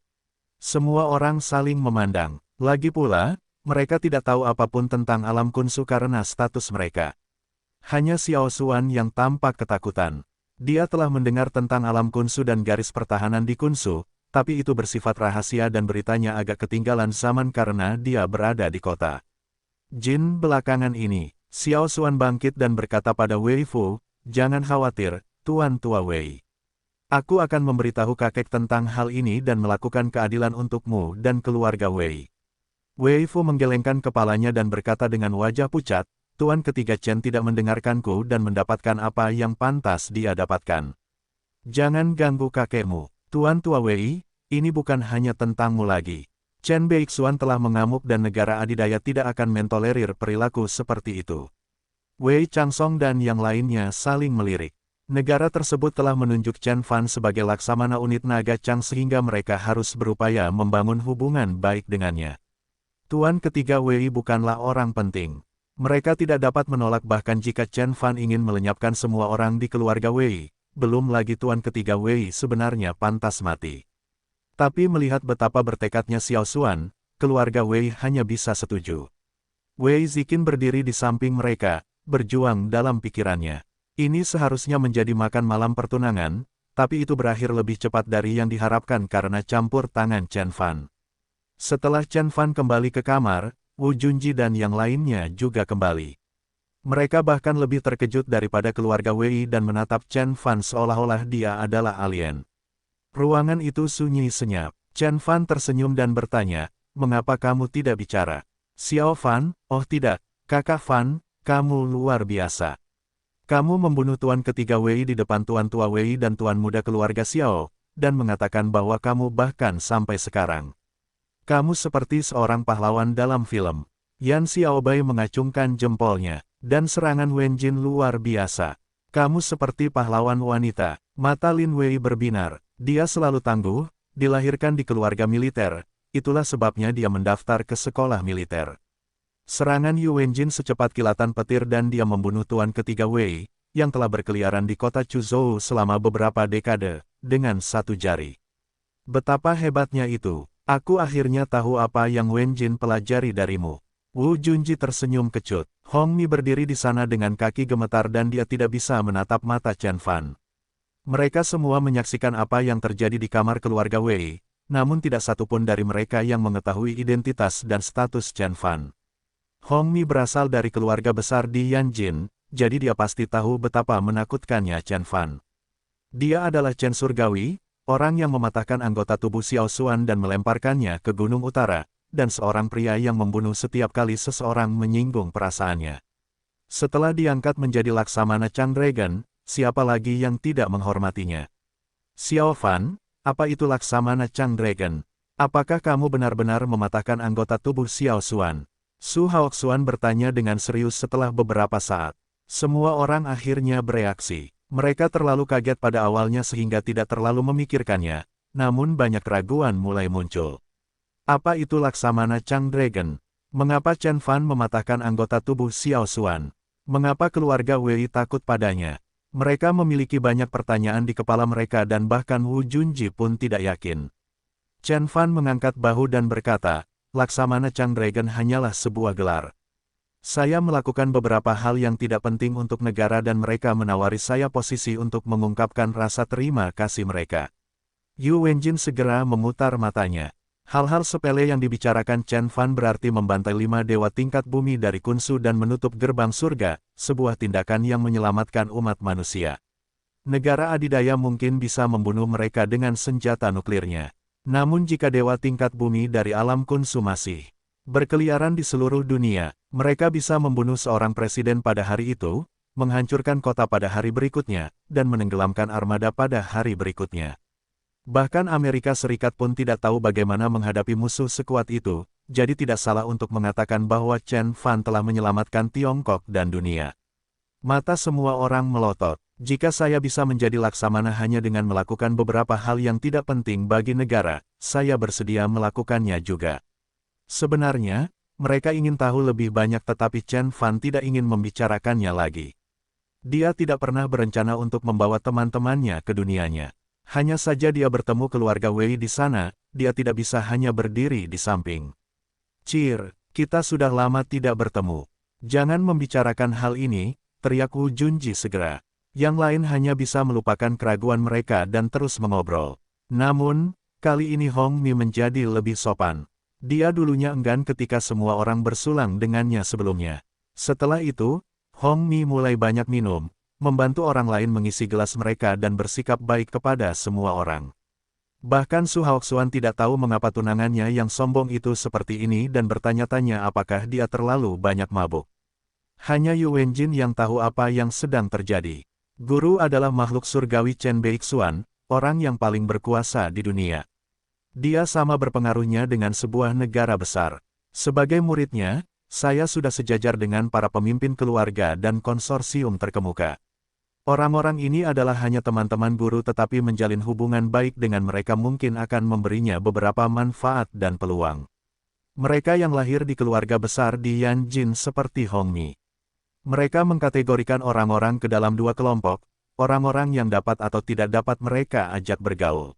Semua orang saling memandang. Lagi pula, mereka tidak tahu apapun tentang alam Kunsu karena status mereka. Hanya Xiao Xuan yang tampak ketakutan. Dia telah mendengar tentang alam Kunsu dan garis pertahanan di Kunsu, tapi itu bersifat rahasia dan beritanya agak ketinggalan zaman karena dia berada di kota Jin belakangan ini. Xiao Xuan bangkit dan berkata pada Wei Fu, "Jangan khawatir, Tuan Tua Wei. Aku akan memberitahu kakek tentang hal ini dan melakukan keadilan untukmu dan keluarga Wei." Wei Fu menggelengkan kepalanya dan berkata dengan wajah pucat, "Tuan ketiga Chen tidak mendengarkanku dan mendapatkan apa yang pantas dia dapatkan. Jangan ganggu kakekmu. Tuan Tua Wei, ini bukan hanya tentangmu lagi." Chen Beixuan telah mengamuk dan negara adidaya tidak akan mentolerir perilaku seperti itu. Wei Changsong dan yang lainnya saling melirik. Negara tersebut telah menunjuk Chen Fan sebagai laksamana unit naga Chang sehingga mereka harus berupaya membangun hubungan baik dengannya. Tuan ketiga Wei bukanlah orang penting. Mereka tidak dapat menolak bahkan jika Chen Fan ingin melenyapkan semua orang di keluarga Wei, belum lagi tuan ketiga Wei sebenarnya pantas mati. Tapi melihat betapa bertekadnya Xiao Xuan, keluarga Wei hanya bisa setuju. Wei Ziqin berdiri di samping mereka, berjuang dalam pikirannya. Ini seharusnya menjadi makan malam pertunangan, tapi itu berakhir lebih cepat dari yang diharapkan karena campur tangan Chen Fan. Setelah Chen Fan kembali ke kamar, Wu Junji dan yang lainnya juga kembali. Mereka bahkan lebih terkejut daripada keluarga Wei dan menatap Chen Fan seolah-olah dia adalah alien. Ruangan itu sunyi senyap. Chen Fan tersenyum dan bertanya, "Mengapa kamu tidak bicara?" "Xiao Fan, oh tidak, Kakak Fan, kamu luar biasa. Kamu membunuh tuan ketiga Wei di depan tuan tua Wei dan tuan muda keluarga Xiao, dan mengatakan bahwa kamu bahkan sampai sekarang. Kamu seperti seorang pahlawan dalam film." Yan Xiaobai mengacungkan jempolnya, dan serangan Wen Jin luar biasa. "Kamu seperti pahlawan wanita." Mata Lin Wei berbinar. Dia selalu tangguh, dilahirkan di keluarga militer, itulah sebabnya dia mendaftar ke sekolah militer. Serangan Yu Wenjin secepat kilatan petir dan dia membunuh tuan ketiga Wei, yang telah berkeliaran di kota Chuzhou selama beberapa dekade, dengan satu jari. Betapa hebatnya itu, aku akhirnya tahu apa yang Wenjin pelajari darimu. Wu Junji tersenyum kecut. Hong Mi berdiri di sana dengan kaki gemetar dan dia tidak bisa menatap mata Chen Fan. Mereka semua menyaksikan apa yang terjadi di kamar keluarga Wei, namun tidak satupun dari mereka yang mengetahui identitas dan status Chen Fan. Hong Mi berasal dari keluarga besar di Yanjin, jadi dia pasti tahu betapa menakutkannya Chen Fan. Dia adalah Chen Surgawi, orang yang mematahkan anggota tubuh Xiao Xuan dan melemparkannya ke Gunung Utara, dan seorang pria yang membunuh setiap kali seseorang menyinggung perasaannya. Setelah diangkat menjadi laksamana Chang Dragon, siapa lagi yang tidak menghormatinya? "Xiao Fan, apa itu laksamana Chang Dragon? Apakah kamu benar-benar mematahkan anggota tubuh Xiao Xuan?" Su Haoxuan bertanya dengan serius setelah beberapa saat. Semua orang akhirnya bereaksi. Mereka terlalu kaget pada awalnya sehingga tidak terlalu memikirkannya, namun banyak keraguan mulai muncul. Apa itu laksamana Chang Dragon? Mengapa Chen Fan mematahkan anggota tubuh Xiao Xuan? Mengapa keluarga Wei takut padanya? Mereka memiliki banyak pertanyaan di kepala mereka dan bahkan Wu Junji pun tidak yakin. Chen Fan mengangkat bahu dan berkata, "Laksamana Chang Dragon hanyalah sebuah gelar. Saya melakukan beberapa hal yang tidak penting untuk negara dan mereka menawari saya posisi untuk mengungkapkan rasa terima kasih mereka." Yu Wenjin segera memutar matanya. Hal-hal sepele yang dibicarakan Chen Fan berarti membantai 5 dewa tingkat bumi dari Kunsu dan menutup gerbang surga, sebuah tindakan yang menyelamatkan umat manusia. Negara adidaya mungkin bisa membunuh mereka dengan senjata nuklirnya. Namun jika dewa tingkat bumi dari alam Kunsu masih berkeliaran di seluruh dunia, mereka bisa membunuh seorang presiden pada hari itu, menghancurkan kota pada hari berikutnya, dan menenggelamkan armada pada hari berikutnya. Bahkan Amerika Serikat pun tidak tahu bagaimana menghadapi musuh sekuat itu, jadi tidak salah untuk mengatakan bahwa Chen Fan telah menyelamatkan Tiongkok dan dunia. Mata semua orang melotot. Jika saya bisa menjadi laksamana hanya dengan melakukan beberapa hal yang tidak penting bagi negara, saya bersedia melakukannya juga. Sebenarnya, mereka ingin tahu lebih banyak tetapi Chen Fan tidak ingin membicarakannya lagi. Dia tidak pernah berencana untuk membawa teman-temannya ke dunianya. Hanya saja dia bertemu keluarga Wei di sana, dia tidak bisa hanya berdiri di samping. "Cir, kita sudah lama tidak bertemu. Jangan membicarakan hal ini," teriak Wu Junji segera. Yang lain hanya bisa melupakan keraguan mereka dan terus mengobrol. Namun, kali ini Hong Mi menjadi lebih sopan. Dia dulunya enggan ketika semua orang bersulang dengannya sebelumnya. Setelah itu, Hong Mi mulai banyak minum, membantu orang lain mengisi gelas mereka dan bersikap baik kepada semua orang. Bahkan Su Haoxuan tidak tahu mengapa tunangannya yang sombong itu seperti ini dan bertanya-tanya apakah dia terlalu banyak mabuk. Hanya Yu Wenjin yang tahu apa yang sedang terjadi. Guru adalah makhluk surgawi Chen Beixuan, orang yang paling berkuasa di dunia. Dia sama berpengaruhnya dengan sebuah negara besar. Sebagai muridnya, saya sudah sejajar dengan para pemimpin keluarga dan konsorsium terkemuka. Orang-orang ini adalah hanya teman-teman guru tetapi menjalin hubungan baik dengan mereka mungkin akan memberinya beberapa manfaat dan peluang. Mereka yang lahir di keluarga besar di Yanjin seperti Hongmi. Mereka mengkategorikan orang-orang ke dalam dua kelompok, orang-orang yang dapat atau tidak dapat mereka ajak bergaul.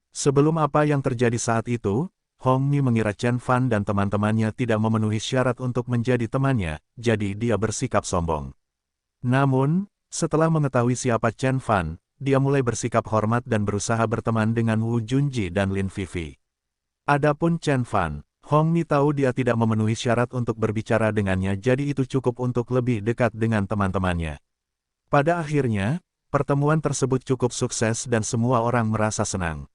Sebelum apa yang terjadi saat itu, Hongmi mengira Chen Fan dan teman-temannya tidak memenuhi syarat untuk menjadi temannya, jadi dia bersikap sombong. Namun, setelah mengetahui siapa Chen Fan, dia mulai bersikap hormat dan berusaha berteman dengan Wu Junji dan Lin Vivi. Adapun Chen Fan, Hongmi tahu dia tidak memenuhi syarat untuk berbicara dengannya jadi itu cukup untuk lebih dekat dengan teman-temannya. Pada akhirnya, pertemuan tersebut cukup sukses dan semua orang merasa senang.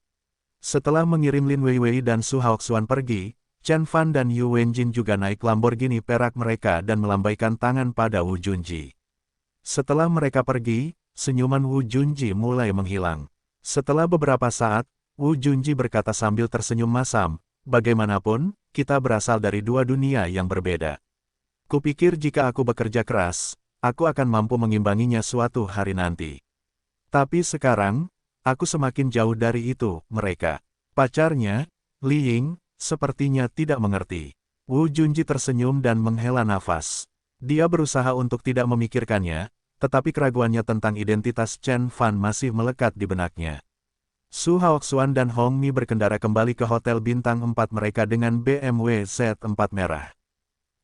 Setelah mengirim Lin Weiwei dan Su Haoxuan pergi, Chen Fan dan Yu Wenjin juga naik Lamborghini perak mereka dan melambaikan tangan pada Wu Junji. Setelah mereka pergi, senyuman Wu Junji mulai menghilang. Setelah beberapa saat, Wu Junji berkata sambil tersenyum masam, bagaimanapun, kita berasal dari dua dunia yang berbeda. Kupikir jika aku bekerja keras, aku akan mampu mengimbanginya suatu hari nanti. Tapi sekarang, aku semakin jauh dari itu, mereka. Pacarnya, Li Ying, sepertinya tidak mengerti. Wu Junji tersenyum dan menghela nafas. Dia berusaha untuk tidak memikirkannya, tetapi keraguannya tentang identitas Chen Fan masih melekat di benaknya. Su Haoxuan dan Hongmi berkendara kembali ke hotel bintang 4 mereka dengan BMW Z4 merah.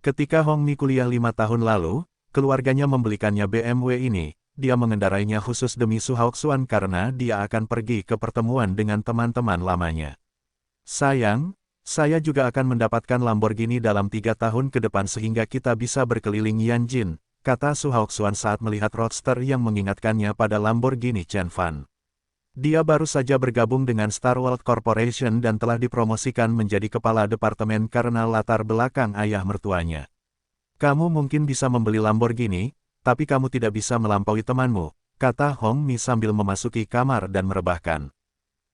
Ketika Hongmi kuliah 5 tahun lalu, keluarganya membelikannya BMW ini, dia mengendarainya khusus demi Su Haoxuan karena dia akan pergi ke pertemuan dengan teman-teman lamanya. Sayang, saya juga akan mendapatkan Lamborghini dalam 3 tahun ke depan sehingga kita bisa berkeliling Yanjin, kata Su Haoxuan saat melihat roadster yang mengingatkannya pada Lamborghini Chen Fan. Dia baru saja bergabung dengan Star World Corporation dan telah dipromosikan menjadi kepala departemen karena latar belakang ayah mertuanya. Kamu mungkin bisa membeli Lamborghini, tapi kamu tidak bisa melampaui temanmu, kata Hongmi sambil memasuki kamar dan merebahkan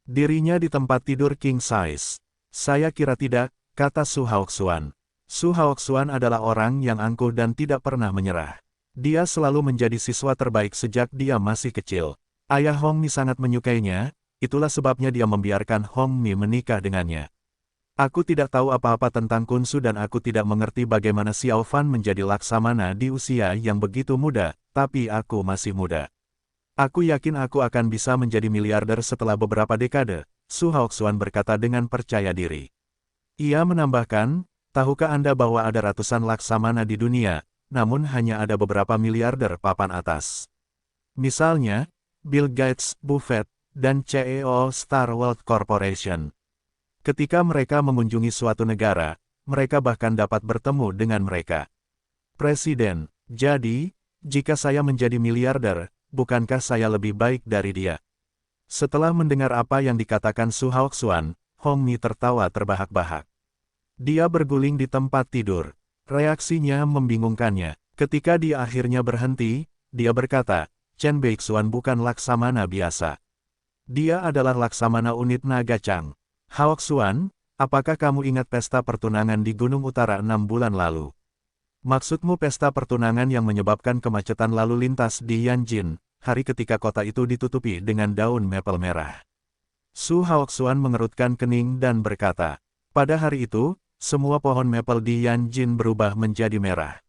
dirinya di tempat tidur king size. Saya kira tidak, kata Su Haoxuan. Su Haoxuan adalah orang yang angkuh dan tidak pernah menyerah. Dia selalu menjadi siswa terbaik sejak dia masih kecil. Ayah Hongmi sangat menyukainya, itulah sebabnya dia membiarkan Hongmi menikah dengannya. Aku tidak tahu apa-apa tentang Kunsu dan aku tidak mengerti bagaimana Xiao Fan menjadi laksamana di usia yang begitu muda, tapi aku masih muda. Aku yakin aku akan bisa menjadi miliarder setelah beberapa dekade, Su Haoxuan berkata dengan percaya diri. Ia menambahkan, tahukah Anda bahwa ada ratusan laksamana di dunia, namun hanya ada beberapa miliarder papan atas. Misalnya, Bill Gates, Buffett, dan CEO Star World Corporation. Ketika mereka mengunjungi suatu negara, mereka bahkan dapat bertemu dengan mereka. Presiden, jadi, jika saya menjadi miliarder, bukankah saya lebih baik dari dia? Setelah mendengar apa yang dikatakan Su Haoxuan, Hongmi tertawa terbahak-bahak. Dia berguling di tempat tidur. Reaksinya membingungkannya. Ketika dia akhirnya berhenti, dia berkata, Chen Beixuan bukan laksamana biasa. Dia adalah laksamana unit naga Chang. Haoxuan, apakah kamu ingat pesta pertunangan di Gunung Utara 6 bulan lalu? Maksudmu pesta pertunangan yang menyebabkan kemacetan lalu lintas di Yanjin, hari ketika kota itu ditutupi dengan daun maple merah. Su Haoxuan mengerutkan kening dan berkata, pada hari itu, semua pohon maple di Yanjin berubah menjadi merah.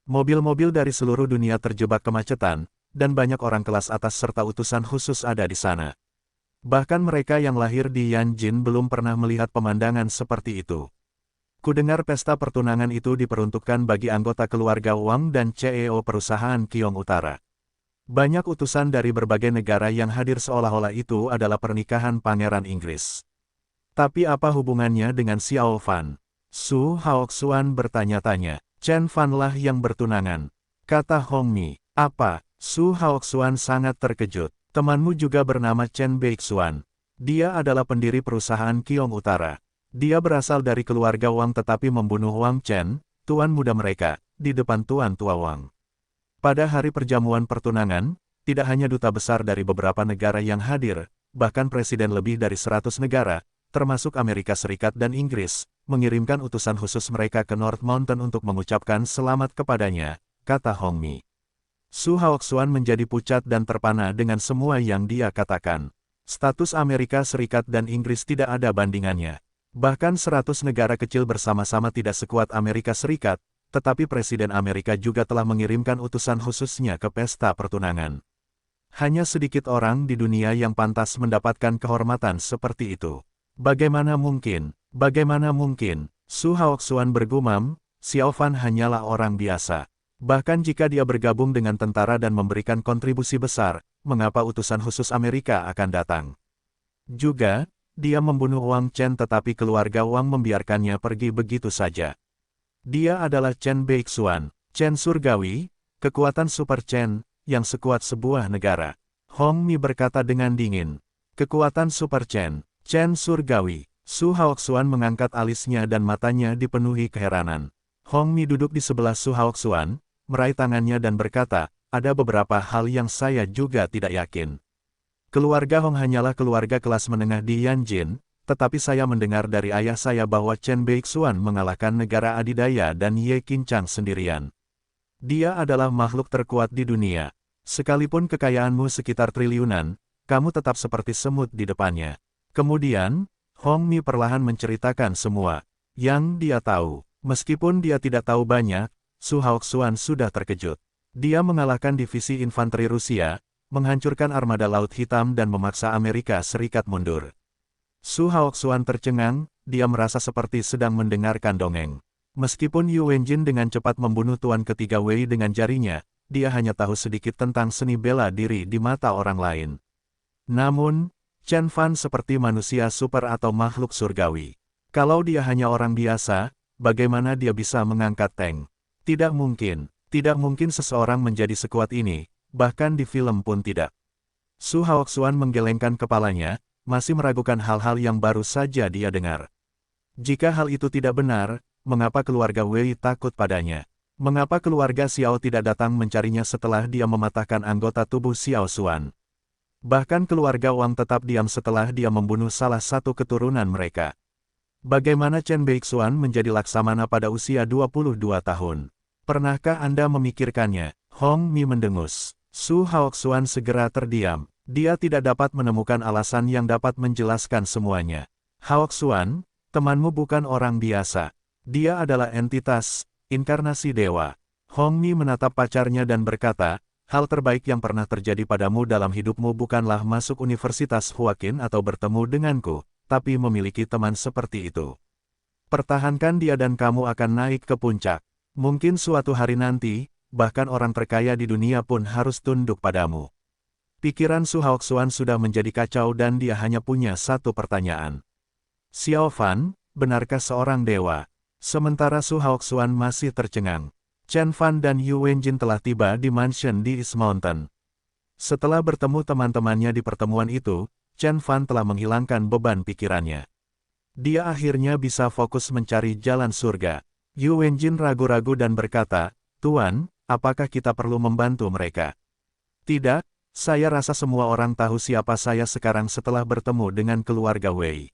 Mobil-mobil dari seluruh dunia terjebak kemacetan, dan banyak orang kelas atas serta utusan khusus ada di sana. Bahkan mereka yang lahir di Yanjin belum pernah melihat pemandangan seperti itu. Kudengar pesta pertunangan itu diperuntukkan bagi anggota keluarga Wang dan CEO perusahaan Kiong Utara. Banyak utusan dari berbagai negara yang hadir seolah-olah itu adalah pernikahan pangeran Inggris. Tapi apa hubungannya dengan Xiao Fan? Su Haoxuan bertanya-tanya. Chen Fan lah yang bertunangan, kata Hongmi. Apa? Su Haoxuan sangat terkejut. Temanmu juga bernama Chen Beixuan. Dia adalah pendiri perusahaan Kiong Utara. Dia berasal dari keluarga Wang tetapi membunuh Wang Chen, tuan muda mereka, di depan tuan tua Wang. Pada hari perjamuan pertunangan, tidak hanya duta besar dari beberapa negara yang hadir, bahkan presiden lebih dari 100 negara, termasuk Amerika Serikat dan Inggris, mengirimkan utusan khusus mereka ke North Mountain untuk mengucapkan selamat kepadanya, kata Hongmi. Su Haoxuan menjadi pucat dan terpana dengan semua yang dia katakan. Status Amerika Serikat dan Inggris tidak ada bandingannya. Bahkan 100 negara kecil bersama-sama tidak sekuat Amerika Serikat, tetapi Presiden Amerika juga telah mengirimkan utusan khususnya ke pesta pertunangan. Hanya sedikit orang di dunia yang pantas mendapatkan kehormatan seperti itu. Bagaimana mungkin? Bagaimana mungkin? Su Haoxuan bergumam, Xiao Fan hanyalah orang biasa. Bahkan jika dia bergabung dengan tentara dan memberikan kontribusi besar, mengapa utusan khusus Amerika akan datang? Juga, dia membunuh Wang Chen tetapi keluarga Wang membiarkannya pergi begitu saja. Dia adalah Chen Beixuan, Chen Surgawi, kekuatan Super Chen, yang sekuat sebuah negara. Hong Mi berkata dengan dingin. Kekuatan Super Chen, Chen Surgawi. Su Haoxuan mengangkat alisnya dan matanya dipenuhi keheranan. Hong Mi duduk di sebelah Su Haoxuan, meraih tangannya dan berkata, ada beberapa hal yang saya juga tidak yakin. Keluarga Hong hanyalah keluarga kelas menengah di Yanjin, tetapi saya mendengar dari ayah saya bahwa Chen Beixuan mengalahkan negara adidaya dan Ye Qinchang sendirian. Dia adalah makhluk terkuat di dunia. Sekalipun kekayaanmu sekitar triliunan, kamu tetap seperti semut di depannya. Kemudian, Hong Mi perlahan menceritakan semua yang dia tahu. Meskipun dia tidak tahu banyak, Su Haoxuan sudah terkejut. Dia mengalahkan divisi infanteri Rusia, menghancurkan armada Laut Hitam dan memaksa Amerika Serikat mundur. Su Haoxuan tercengang, dia merasa seperti sedang mendengarkan dongeng. Meskipun Yu Wenjin dengan cepat membunuh Tuan Ketiga Wei dengan jarinya, dia hanya tahu sedikit tentang seni bela diri di mata orang lain. Namun, Chen Fan seperti manusia super atau makhluk surgawi. Kalau dia hanya orang biasa, bagaimana dia bisa mengangkat tank? Tidak mungkin seseorang menjadi sekuat ini, bahkan di film pun tidak. Su Haoxuan menggelengkan kepalanya, masih meragukan hal-hal yang baru saja dia dengar. Jika hal itu tidak benar, mengapa keluarga Wei takut padanya? Mengapa keluarga Xiao tidak datang mencarinya setelah dia mematahkan anggota tubuh Xiao Xuan? Bahkan keluarga Wang tetap diam setelah dia membunuh salah satu keturunan mereka. Bagaimana Chen Beixuan menjadi laksamana pada usia 22 tahun? Pernahkah Anda memikirkannya? Hong Mi mendengus. Su Haoxuan segera terdiam. Dia tidak dapat menemukan alasan yang dapat menjelaskan semuanya. Haoxuan, temanmu bukan orang biasa. Dia adalah entitas, inkarnasi dewa. Hong Mi menatap pacarnya dan berkata, hal terbaik yang pernah terjadi padamu dalam hidupmu bukanlah masuk Universitas Huaqian atau bertemu denganku, tapi memiliki teman seperti itu. Pertahankan dia dan kamu akan naik ke puncak. Mungkin suatu hari nanti, bahkan orang terkaya di dunia pun harus tunduk padamu. Pikiran Su Haoxuan sudah menjadi kacau dan dia hanya punya satu pertanyaan. Xiao Fan, benarkah seorang dewa? Sementara Su Haoxuan masih tercengang. Chen Fan dan Yu Wenjin telah tiba di mansion di East Mountain. Setelah bertemu teman-temannya di pertemuan itu, Chen Fan telah menghilangkan beban pikirannya. Dia akhirnya bisa fokus mencari jalan surga. Yu Wenjin ragu-ragu dan berkata, Tuan, apakah kita perlu membantu mereka? Tidak, saya rasa semua orang tahu siapa saya sekarang setelah bertemu dengan keluarga Wei.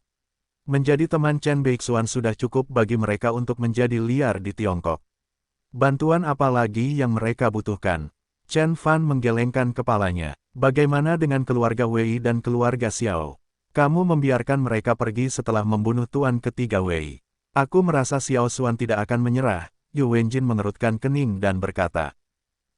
Menjadi teman Chen Beixuan sudah cukup bagi mereka untuk menjadi liar di Tiongkok. Bantuan apa lagi yang mereka butuhkan? Chen Fan menggelengkan kepalanya. Bagaimana dengan keluarga Wei dan keluarga Xiao? Kamu membiarkan mereka pergi setelah membunuh Tuan Ketiga Wei. Aku merasa Xiao Xuan tidak akan menyerah. Yu Wenjin mengerutkan kening dan berkata,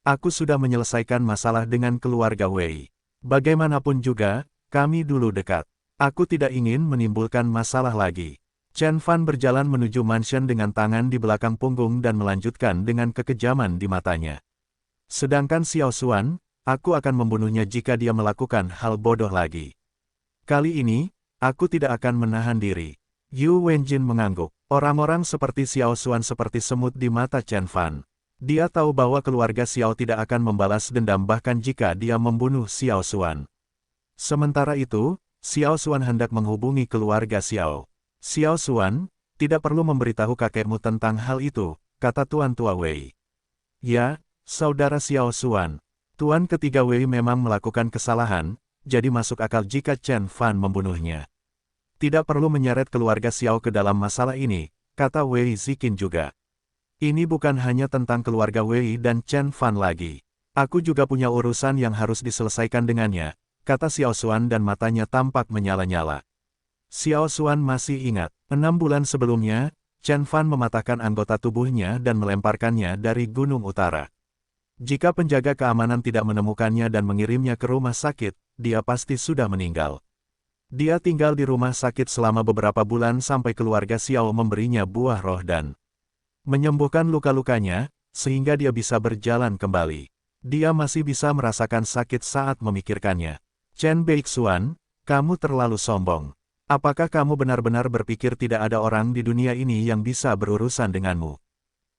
aku sudah menyelesaikan masalah dengan keluarga Wei. Bagaimanapun juga, kami dulu dekat. Aku tidak ingin menimbulkan masalah lagi. Chen Fan berjalan menuju mansion dengan tangan di belakang punggung dan melanjutkan dengan kekejaman di matanya. Sedangkan Xiao Xuan, aku akan membunuhnya jika dia melakukan hal bodoh lagi. Kali ini, aku tidak akan menahan diri. Yu Wenjin mengangguk. Orang-orang seperti Xiao Xuan seperti semut di mata Chen Fan. Dia tahu bahwa keluarga Xiao tidak akan membalas dendam bahkan jika dia membunuh Xiao Xuan. Sementara itu, Xiao Xuan hendak menghubungi keluarga Xiao. Xiao Xuan, tidak perlu memberitahu kakekmu tentang hal itu, kata Tuan Tua Wei. Ya, saudara Xiao Xuan. Tuan Ketiga Wei memang melakukan kesalahan, jadi masuk akal jika Chen Fan membunuhnya. Tidak perlu menyeret keluarga Xiao ke dalam masalah ini, kata Wei Ziqin juga. Ini bukan hanya tentang keluarga Wei dan Chen Fan lagi. Aku juga punya urusan yang harus diselesaikan dengannya, kata Xiao Xuan dan matanya tampak menyala-nyala. Xiao Xuan masih ingat, 6 bulan sebelumnya, Chen Fan mematahkan anggota tubuhnya dan melemparkannya dari gunung utara. Jika penjaga keamanan tidak menemukannya dan mengirimnya ke rumah sakit, dia pasti sudah meninggal. Dia tinggal di rumah sakit selama beberapa bulan sampai keluarga Xiao memberinya buah roh dan menyembuhkan luka-lukanya, sehingga dia bisa berjalan kembali. Dia masih bisa merasakan sakit saat memikirkannya. Chen Beixuan, kamu terlalu sombong. Apakah kamu benar-benar berpikir tidak ada orang di dunia ini yang bisa berurusan denganmu?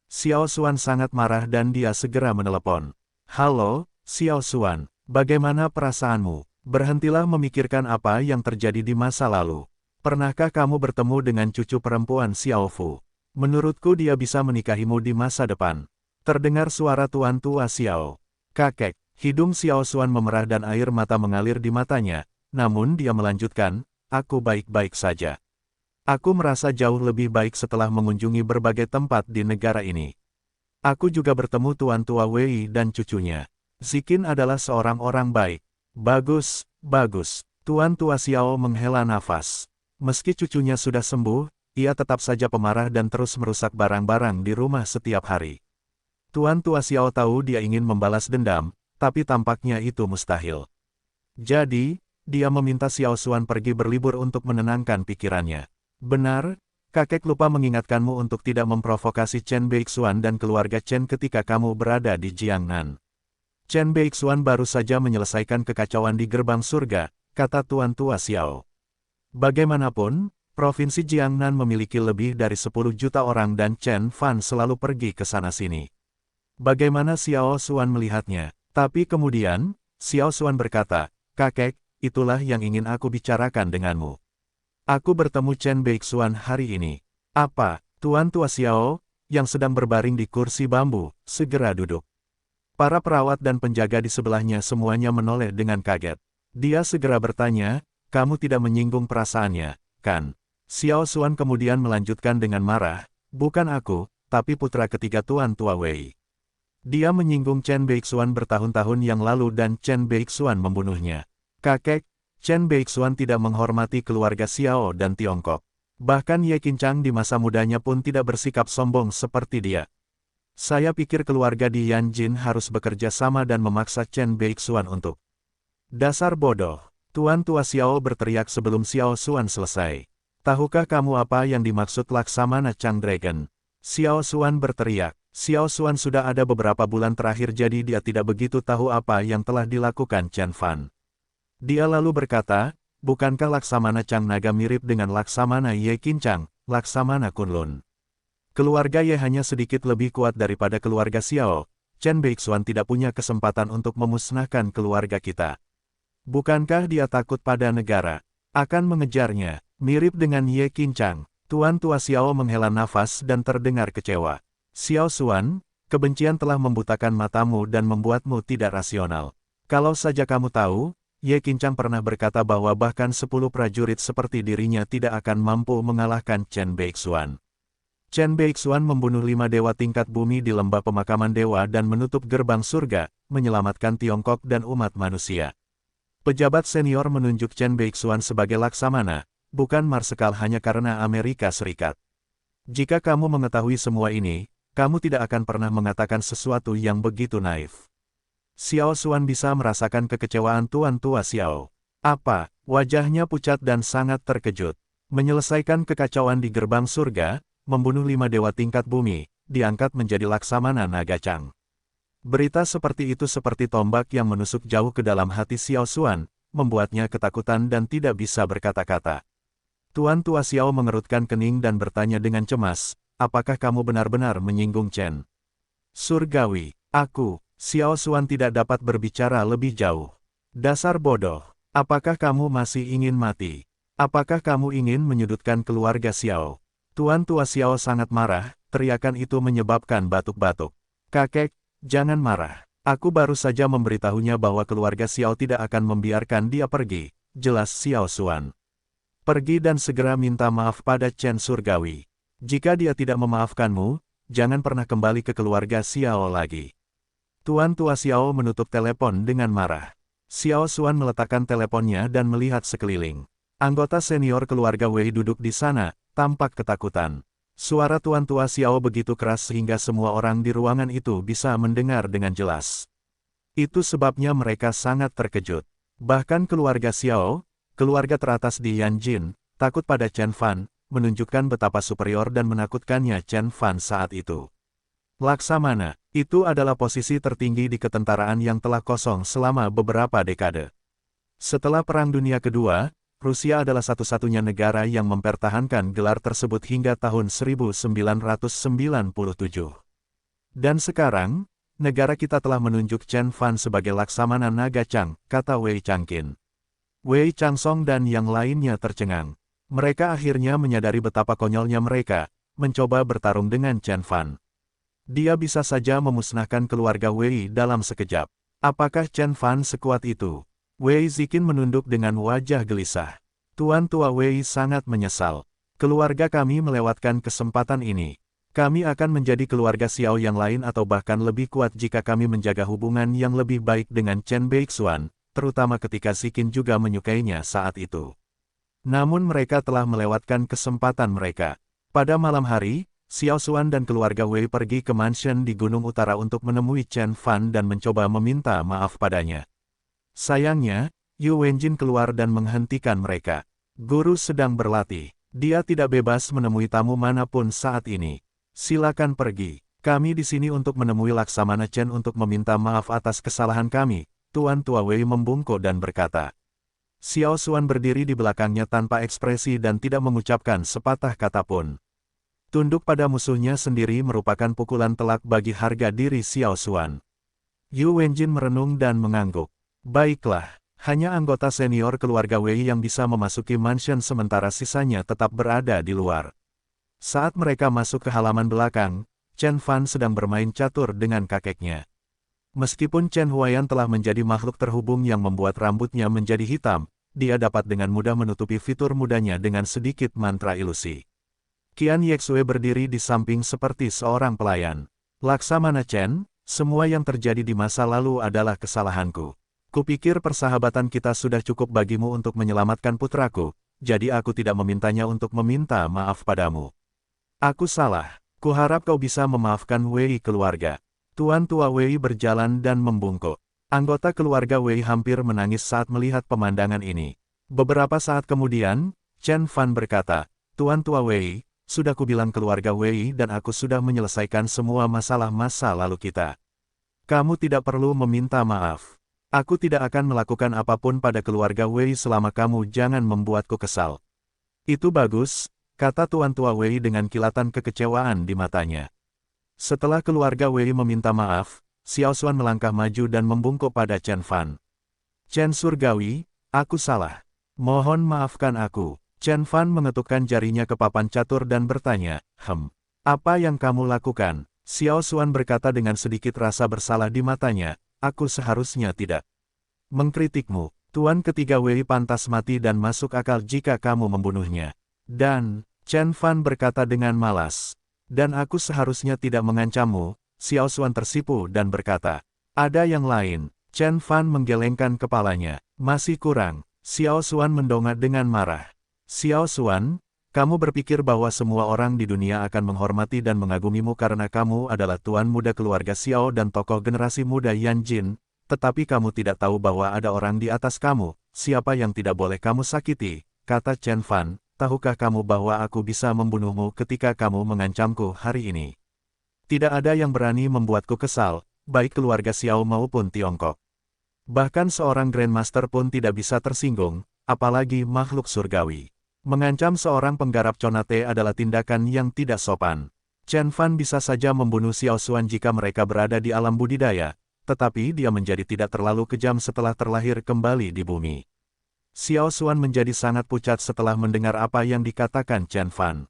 Xiao Xuan sangat marah dan dia segera menelepon. Halo, Xiao Xuan, bagaimana perasaanmu? Berhentilah memikirkan apa yang terjadi di masa lalu. Pernahkah kamu bertemu dengan cucu perempuan Xiao Fu? Menurutku dia bisa menikahimu di masa depan. Terdengar suara tuan tua Xiao. Kakek, hidung Xiao Xuan memerah dan air mata mengalir di matanya, namun dia melanjutkan, aku baik-baik saja. Aku merasa jauh lebih baik setelah mengunjungi berbagai tempat di negara ini. Aku juga bertemu tuan tua Wei dan cucunya. Zikin adalah seorang orang baik. Bagus, bagus. Tuan tua Xiao menghela nafas. Meski cucunya sudah sembuh, ia tetap saja pemarah dan terus merusak barang-barang di rumah setiap hari. Tuan tua Xiao tahu dia ingin membalas dendam, tapi tampaknya itu mustahil. Jadi, dia meminta Xiao Xuan pergi berlibur untuk menenangkan pikirannya. Benar, kakek lupa mengingatkanmu untuk tidak memprovokasi Chen Beixuan dan keluarga Chen ketika kamu berada di Jiangnan. Chen Beixuan baru saja menyelesaikan kekacauan di gerbang surga, kata tuan tua Xiao. Bagaimanapun, provinsi Jiangnan memiliki lebih dari 10 juta orang dan Chen Fan selalu pergi ke sana-sini. Bagaimana Xiao Xuan melihatnya? Tapi kemudian, Xiao Xuan berkata, kakek, itulah yang ingin aku bicarakan denganmu. Aku bertemu Chen Beixuan hari ini. Apa, tuan tua Xiao, yang sedang berbaring di kursi bambu, segera duduk. Para perawat dan penjaga di sebelahnya semuanya menoleh dengan kaget. Dia segera bertanya, kamu tidak menyinggung perasaannya, kan? Xiao Xuan kemudian melanjutkan dengan marah, bukan aku, tapi putra ketiga tuan tua Wei. Dia menyinggung Chen Beixuan bertahun-tahun yang lalu dan Chen Beixuan membunuhnya. Kakek, Chen Beixuan tidak menghormati keluarga Xiao dan Tiongkok. Bahkan Ye Qincang di masa mudanya pun tidak bersikap sombong seperti dia. Saya pikir keluarga di Yanjin harus bekerja sama dan memaksa Chen Beixuan untuk. Dasar bodoh. Tuan tua Xiao berteriak sebelum Xiao Xuan selesai. Tahukah kamu apa yang dimaksud Laksamana Chang Dragon? Xiao Xuan berteriak. Xiao Xuan sudah ada beberapa bulan terakhir jadi dia tidak begitu tahu apa yang telah dilakukan Chen Fan. Dia lalu berkata, bukankah Laksamana Chang Naga mirip dengan Laksamana Ye Qincang, Laksamana Kunlun? Keluarga Ye hanya sedikit lebih kuat daripada keluarga Xiao. Chen Beixuan tidak punya kesempatan untuk memusnahkan keluarga kita. Bukankah dia takut pada negara? Akan mengejarnya, mirip dengan Ye Qincang. Tuan tua Xiao menghela nafas dan terdengar kecewa. Xiao Xuan, kebencian telah membutakan matamu dan membuatmu tidak rasional. Kalau saja kamu tahu, Ye Qincang pernah berkata bahwa bahkan 10 prajurit seperti dirinya tidak akan mampu mengalahkan Chen Beixuan. Chen Beixuan membunuh 5 dewa tingkat bumi di lembah pemakaman dewa dan menutup gerbang surga, menyelamatkan Tiongkok dan umat manusia. Pejabat senior menunjuk Chen Beixuan sebagai Laksamana, bukan Marsekal hanya karena Amerika Serikat. Jika kamu mengetahui semua ini, kamu tidak akan pernah mengatakan sesuatu yang begitu naif. Xiao Xuan bisa merasakan kekecewaan tuan tua Xiao. Apa? Wajahnya pucat dan sangat terkejut. Menyelesaikan kekacauan di gerbang surga, membunuh 5 dewa tingkat bumi, diangkat menjadi Laksamana Naga Chang. Berita seperti itu seperti tombak yang menusuk jauh ke dalam hati Xiao Xuan, membuatnya ketakutan dan tidak bisa berkata-kata. Tuan tua Xiao mengerutkan kening dan bertanya dengan cemas, apakah kamu benar-benar menyinggung Chen? Surgawi, aku, Xiao Xuan tidak dapat berbicara lebih jauh. Dasar bodoh, apakah kamu masih ingin mati? Apakah kamu ingin menyudutkan keluarga Xiao? Tuan tua Xiao sangat marah, teriakan itu menyebabkan batuk-batuk. Kakek, jangan marah. Aku baru saja memberitahunya bahwa keluarga Xiao tidak akan membiarkan dia pergi, jelas Xiao Xuan. Pergi dan segera minta maaf pada Chen Surgawi. Jika dia tidak memaafkanmu, jangan pernah kembali ke keluarga Xiao lagi. Tuan Tua Xiao menutup telepon dengan marah. Xiao Xuan meletakkan teleponnya dan melihat sekeliling. Anggota senior keluarga Wei duduk di sana, tampak ketakutan. Suara Tuan Tua Xiao begitu keras sehingga semua orang di ruangan itu bisa mendengar dengan jelas. Itu sebabnya mereka sangat terkejut. Bahkan keluarga Xiao, keluarga teratas di Yanjin, takut pada Chen Fan, menunjukkan betapa superior dan menakutkannya Chen Fan saat itu. Laksamana, itu adalah posisi tertinggi di ketentaraan yang telah kosong selama beberapa dekade. Setelah Perang Dunia Kedua, Rusia adalah satu-satunya negara yang mempertahankan gelar tersebut hingga tahun 1997. Dan sekarang, negara kita telah menunjuk Chen Fan sebagai Laksamana Naga Chang, kata Wei Changqin. Wei Changsong dan yang lainnya tercengang. Mereka akhirnya menyadari betapa konyolnya mereka, mencoba bertarung dengan Chen Fan. Dia bisa saja memusnahkan keluarga Wei dalam sekejap. Apakah Chen Fan sekuat itu? Wei Ziqin menunduk dengan wajah gelisah. Tuan Tua Wei sangat menyesal. Keluarga kami melewatkan kesempatan ini. Kami akan menjadi keluarga Xiao yang lain atau bahkan lebih kuat jika kami menjaga hubungan yang lebih baik dengan Chen Beixuan, terutama ketika Ziqin juga menyukainya saat itu. Namun mereka telah melewatkan kesempatan mereka. Pada malam hari, Xiao Xuan dan keluarga Wei pergi ke mansion di Gunung Utara untuk menemui Chen Fan dan mencoba meminta maaf padanya. Sayangnya, Yu Wenjin keluar dan menghentikan mereka. Guru sedang berlatih. Dia tidak bebas menemui tamu manapun saat ini. Silakan pergi. Kami di sini untuk menemui Laksamana Chen untuk meminta maaf atas kesalahan kami. Tuan Tua Wei membungkuk dan berkata. Xiao Xuan berdiri di belakangnya tanpa ekspresi dan tidak mengucapkan sepatah kata pun. Tunduk pada musuhnya sendiri merupakan pukulan telak bagi harga diri Xiao Xuan. Yu Wenjin merenung dan mengangguk. Baiklah, hanya anggota senior keluarga Wei yang bisa memasuki mansion sementara sisanya tetap berada di luar. Saat mereka masuk ke halaman belakang, Chen Fan sedang bermain catur dengan kakeknya. Meskipun Chen Huaiyan telah menjadi makhluk terhubung yang membuat rambutnya menjadi hitam, dia dapat dengan mudah menutupi fitur mudanya dengan sedikit mantra ilusi. Qian Yexue berdiri di samping seperti seorang pelayan. Laksamana Chen, semua yang terjadi di masa lalu adalah kesalahanku. Kupikir persahabatan kita sudah cukup bagimu untuk menyelamatkan putraku, jadi aku tidak memintanya untuk meminta maaf padamu. Aku salah. Kuharap kau bisa memaafkan Wei keluarga. Tuan Tua Wei berjalan dan membungkuk. Anggota keluarga Wei hampir menangis saat melihat pemandangan ini. Beberapa saat kemudian, Chen Fan berkata, Tuan Tua Wei, sudah kubilang keluarga Wei dan aku sudah menyelesaikan semua masalah masa lalu kita. Kamu tidak perlu meminta maaf. Aku tidak akan melakukan apapun pada keluarga Wei selama kamu jangan membuatku kesal. Itu bagus, kata Tuan Tua Wei dengan kilatan kekecewaan di matanya. Setelah keluarga Wei meminta maaf, Xiao Xuan melangkah maju dan membungkuk pada Chen Fan. Chen Surgawi, aku salah. Mohon maafkan aku. Chen Fan mengetukkan jarinya ke papan catur dan bertanya, apa yang kamu lakukan? Xiao Xuan berkata dengan sedikit rasa bersalah di matanya. Aku seharusnya tidak mengkritikmu. Tuan ketiga Wei pantas mati dan masuk akal jika kamu membunuhnya. Dan, Chen Fan berkata dengan malas. Dan aku seharusnya tidak mengancammu. Xiao Xuan tersipu dan berkata. Ada yang lain. Chen Fan menggelengkan kepalanya. Masih kurang. Xiao Xuan mendongak dengan marah. Xiao Xuan, kamu berpikir bahwa semua orang di dunia akan menghormati dan mengagumimu karena kamu adalah tuan muda keluarga Xiao dan tokoh generasi muda Yanjin, tetapi kamu tidak tahu bahwa ada orang di atas kamu, siapa yang tidak boleh kamu sakiti, kata Chen Fan, tahukah kamu bahwa aku bisa membunuhmu ketika kamu mengancamku hari ini? Tidak ada yang berani membuatku kesal, baik keluarga Xiao maupun Tiongkok. Bahkan seorang Grandmaster pun tidak bisa tersinggung, apalagi makhluk surgawi. Mengancam seorang penggarap Conate adalah tindakan yang tidak sopan. Chen Fan bisa saja membunuh Xiao Xuan jika mereka berada di alam budidaya, tetapi dia menjadi tidak terlalu kejam setelah terlahir kembali di bumi. Xiao Xuan menjadi sangat pucat setelah mendengar apa yang dikatakan Chen Fan.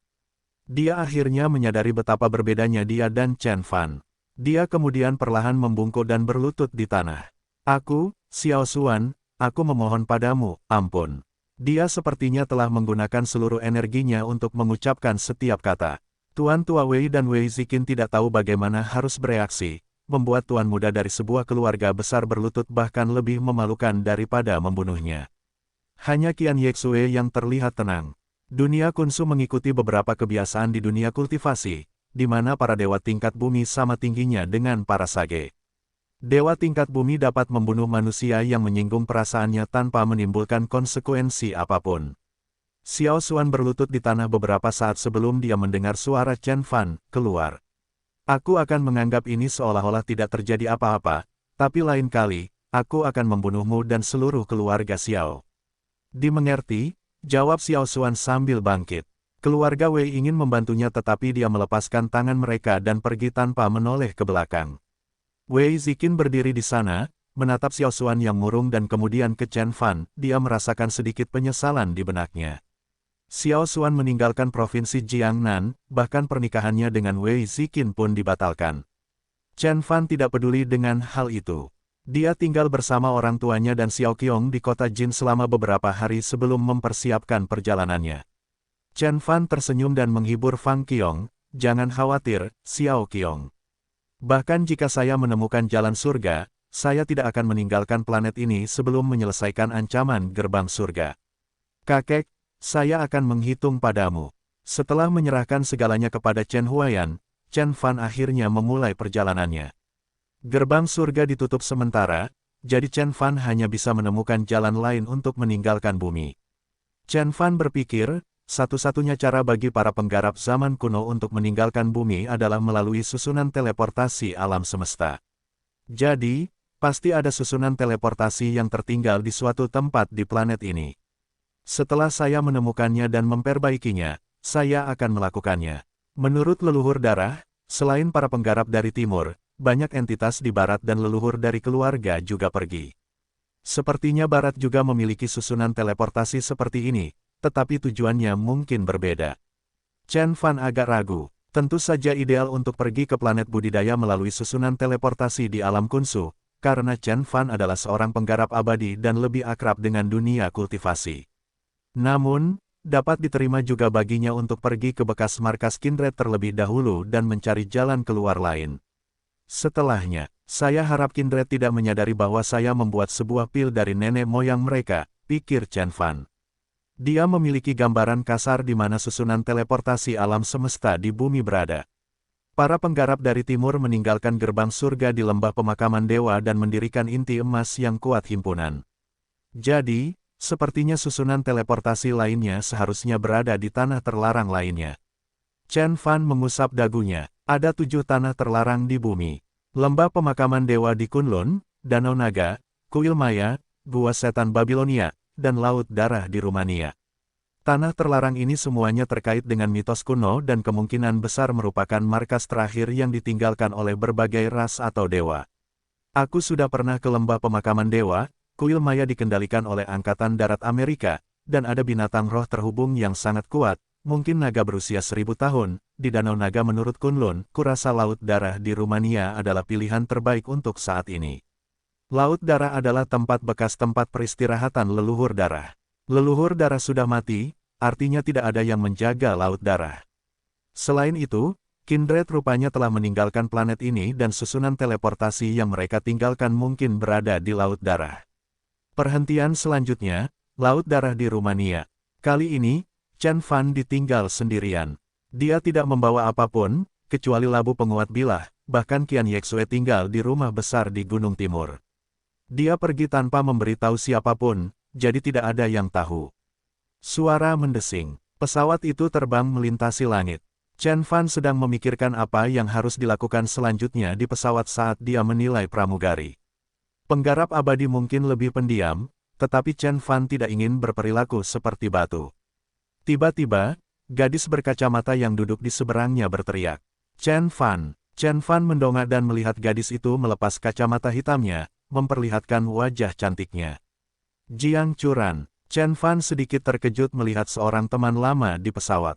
Dia akhirnya menyadari betapa berbedanya dia dan Chen Fan. Dia kemudian perlahan membungkuk dan berlutut di tanah. Aku, Xiao Xuan, aku memohon padamu, ampun. Dia sepertinya telah menggunakan seluruh energinya untuk mengucapkan setiap kata. Tuan Tua Wei dan Wei Ziqin tidak tahu bagaimana harus bereaksi. membuat tuan muda dari sebuah keluarga besar berlutut bahkan lebih memalukan daripada membunuhnya. Hanya Qian Yexue yang terlihat tenang. Dunia Kunsu mengikuti beberapa kebiasaan di dunia kultivasi, di mana para dewa tingkat bumi sama tingginya dengan para sage. Dewa tingkat bumi dapat membunuh manusia yang menyinggung perasaannya tanpa menimbulkan konsekuensi apapun. Xiao Xuan berlutut di tanah beberapa saat sebelum dia mendengar suara Chen Fan keluar. Aku akan menganggap ini seolah-olah tidak terjadi apa-apa, tapi lain kali, aku akan membunuhmu dan seluruh keluarga Xiao. Dimengerti, jawab Xiao Xuan sambil bangkit. Keluarga Wei ingin membantunya tetapi dia melepaskan tangan mereka dan pergi tanpa menoleh ke belakang. Wei Ziqin berdiri di sana, menatap Xiao Xuan yang murung dan kemudian ke Chen Fan, dia merasakan sedikit penyesalan di benaknya. Xiao Xuan meninggalkan provinsi Jiangnan, bahkan pernikahannya dengan Wei Ziqin pun dibatalkan. Chen Fan tidak peduli dengan hal itu. Dia tinggal bersama orang tuanya dan Xiao Qiong di kota Jin selama beberapa hari sebelum mempersiapkan perjalanannya. Chen Fan tersenyum dan menghibur Fang Qiong, jangan khawatir, Xiao Qiong. Bahkan jika saya menemukan jalan surga, saya tidak akan meninggalkan planet ini sebelum menyelesaikan ancaman gerbang surga. Kakek, saya akan menghitung padamu. Setelah menyerahkan segalanya kepada Chen Huaiyan, Chen Fan akhirnya memulai perjalanannya. Gerbang surga ditutup sementara, jadi Chen Fan hanya bisa menemukan jalan lain untuk meninggalkan bumi. Chen Fan berpikir, satu-satunya cara bagi para penggarap zaman kuno untuk meninggalkan bumi adalah melalui susunan teleportasi alam semesta. Jadi, pasti ada susunan teleportasi yang tertinggal di suatu tempat di planet ini. Setelah saya menemukannya dan memperbaikinya, saya akan melakukannya. Menurut leluhur darah, selain para penggarap dari timur, banyak entitas di barat dan leluhur dari keluarga juga pergi. Sepertinya barat juga memiliki susunan teleportasi seperti ini, tetapi tujuannya mungkin berbeda. Chen Fan agak ragu. Tentu saja ideal untuk pergi ke planet budidaya melalui susunan teleportasi di alam Kunsu, karena Chen Fan adalah seorang penggarap abadi dan lebih akrab dengan dunia kultivasi. Namun, dapat diterima juga baginya untuk pergi ke bekas markas Kindred terlebih dahulu dan mencari jalan keluar lain. Setelahnya, saya harap Kindred tidak menyadari bahwa saya membuat sebuah pil dari nenek moyang mereka, pikir Chen Fan. Dia memiliki gambaran kasar di mana susunan teleportasi alam semesta di bumi berada. Para penggarap dari timur meninggalkan gerbang surga di lembah pemakaman dewa dan mendirikan inti emas yang kuat himpunan. Jadi, sepertinya susunan teleportasi lainnya seharusnya berada di tanah terlarang lainnya. Chen Fan mengusap dagunya. Ada 7 tanah terlarang di bumi. Lembah pemakaman dewa di Kunlun, Danau Naga, Kuil Maya, Gua Setan Babilonia, dan Laut Darah di Rumania. Tanah terlarang ini semuanya terkait dengan mitos kuno dan kemungkinan besar merupakan markas terakhir yang ditinggalkan oleh berbagai ras atau dewa. Aku sudah pernah ke lembah pemakaman dewa. Kuil Maya dikendalikan oleh Angkatan Darat Amerika, dan ada binatang roh terhubung yang sangat kuat, mungkin naga berusia 1000 tahun, di Danau Naga menurut Kunlun, kurasa Laut Darah di Rumania adalah pilihan terbaik untuk saat ini. Laut Darah adalah tempat bekas tempat peristirahatan leluhur darah. Leluhur darah sudah mati, artinya tidak ada yang menjaga Laut Darah. Selain itu, Kindred rupanya telah meninggalkan planet ini dan susunan teleportasi yang mereka tinggalkan mungkin berada di Laut Darah. Perhentian selanjutnya, Laut Darah di Rumania. Kali ini, Chen Fan ditinggal sendirian. Dia tidak membawa apapun, kecuali labu penguat bilah, bahkan Qian Yexue tinggal di rumah besar di Gunung Timur. Dia pergi tanpa memberitahu siapapun, jadi tidak ada yang tahu. Suara mendesing. Pesawat itu terbang melintasi langit. Chen Fan sedang memikirkan apa yang harus dilakukan selanjutnya di pesawat saat dia menilai pramugari. Penggarap abadi mungkin lebih pendiam, tetapi Chen Fan tidak ingin berperilaku seperti batu. Tiba-tiba, gadis berkacamata yang duduk di seberangnya berteriak, "Chen Fan!" Chen Fan mendongak dan melihat gadis itu melepas kacamata hitamnya, memperlihatkan wajah cantiknya. Jiang Churan. Chen Fan sedikit terkejut melihat seorang teman lama di pesawat.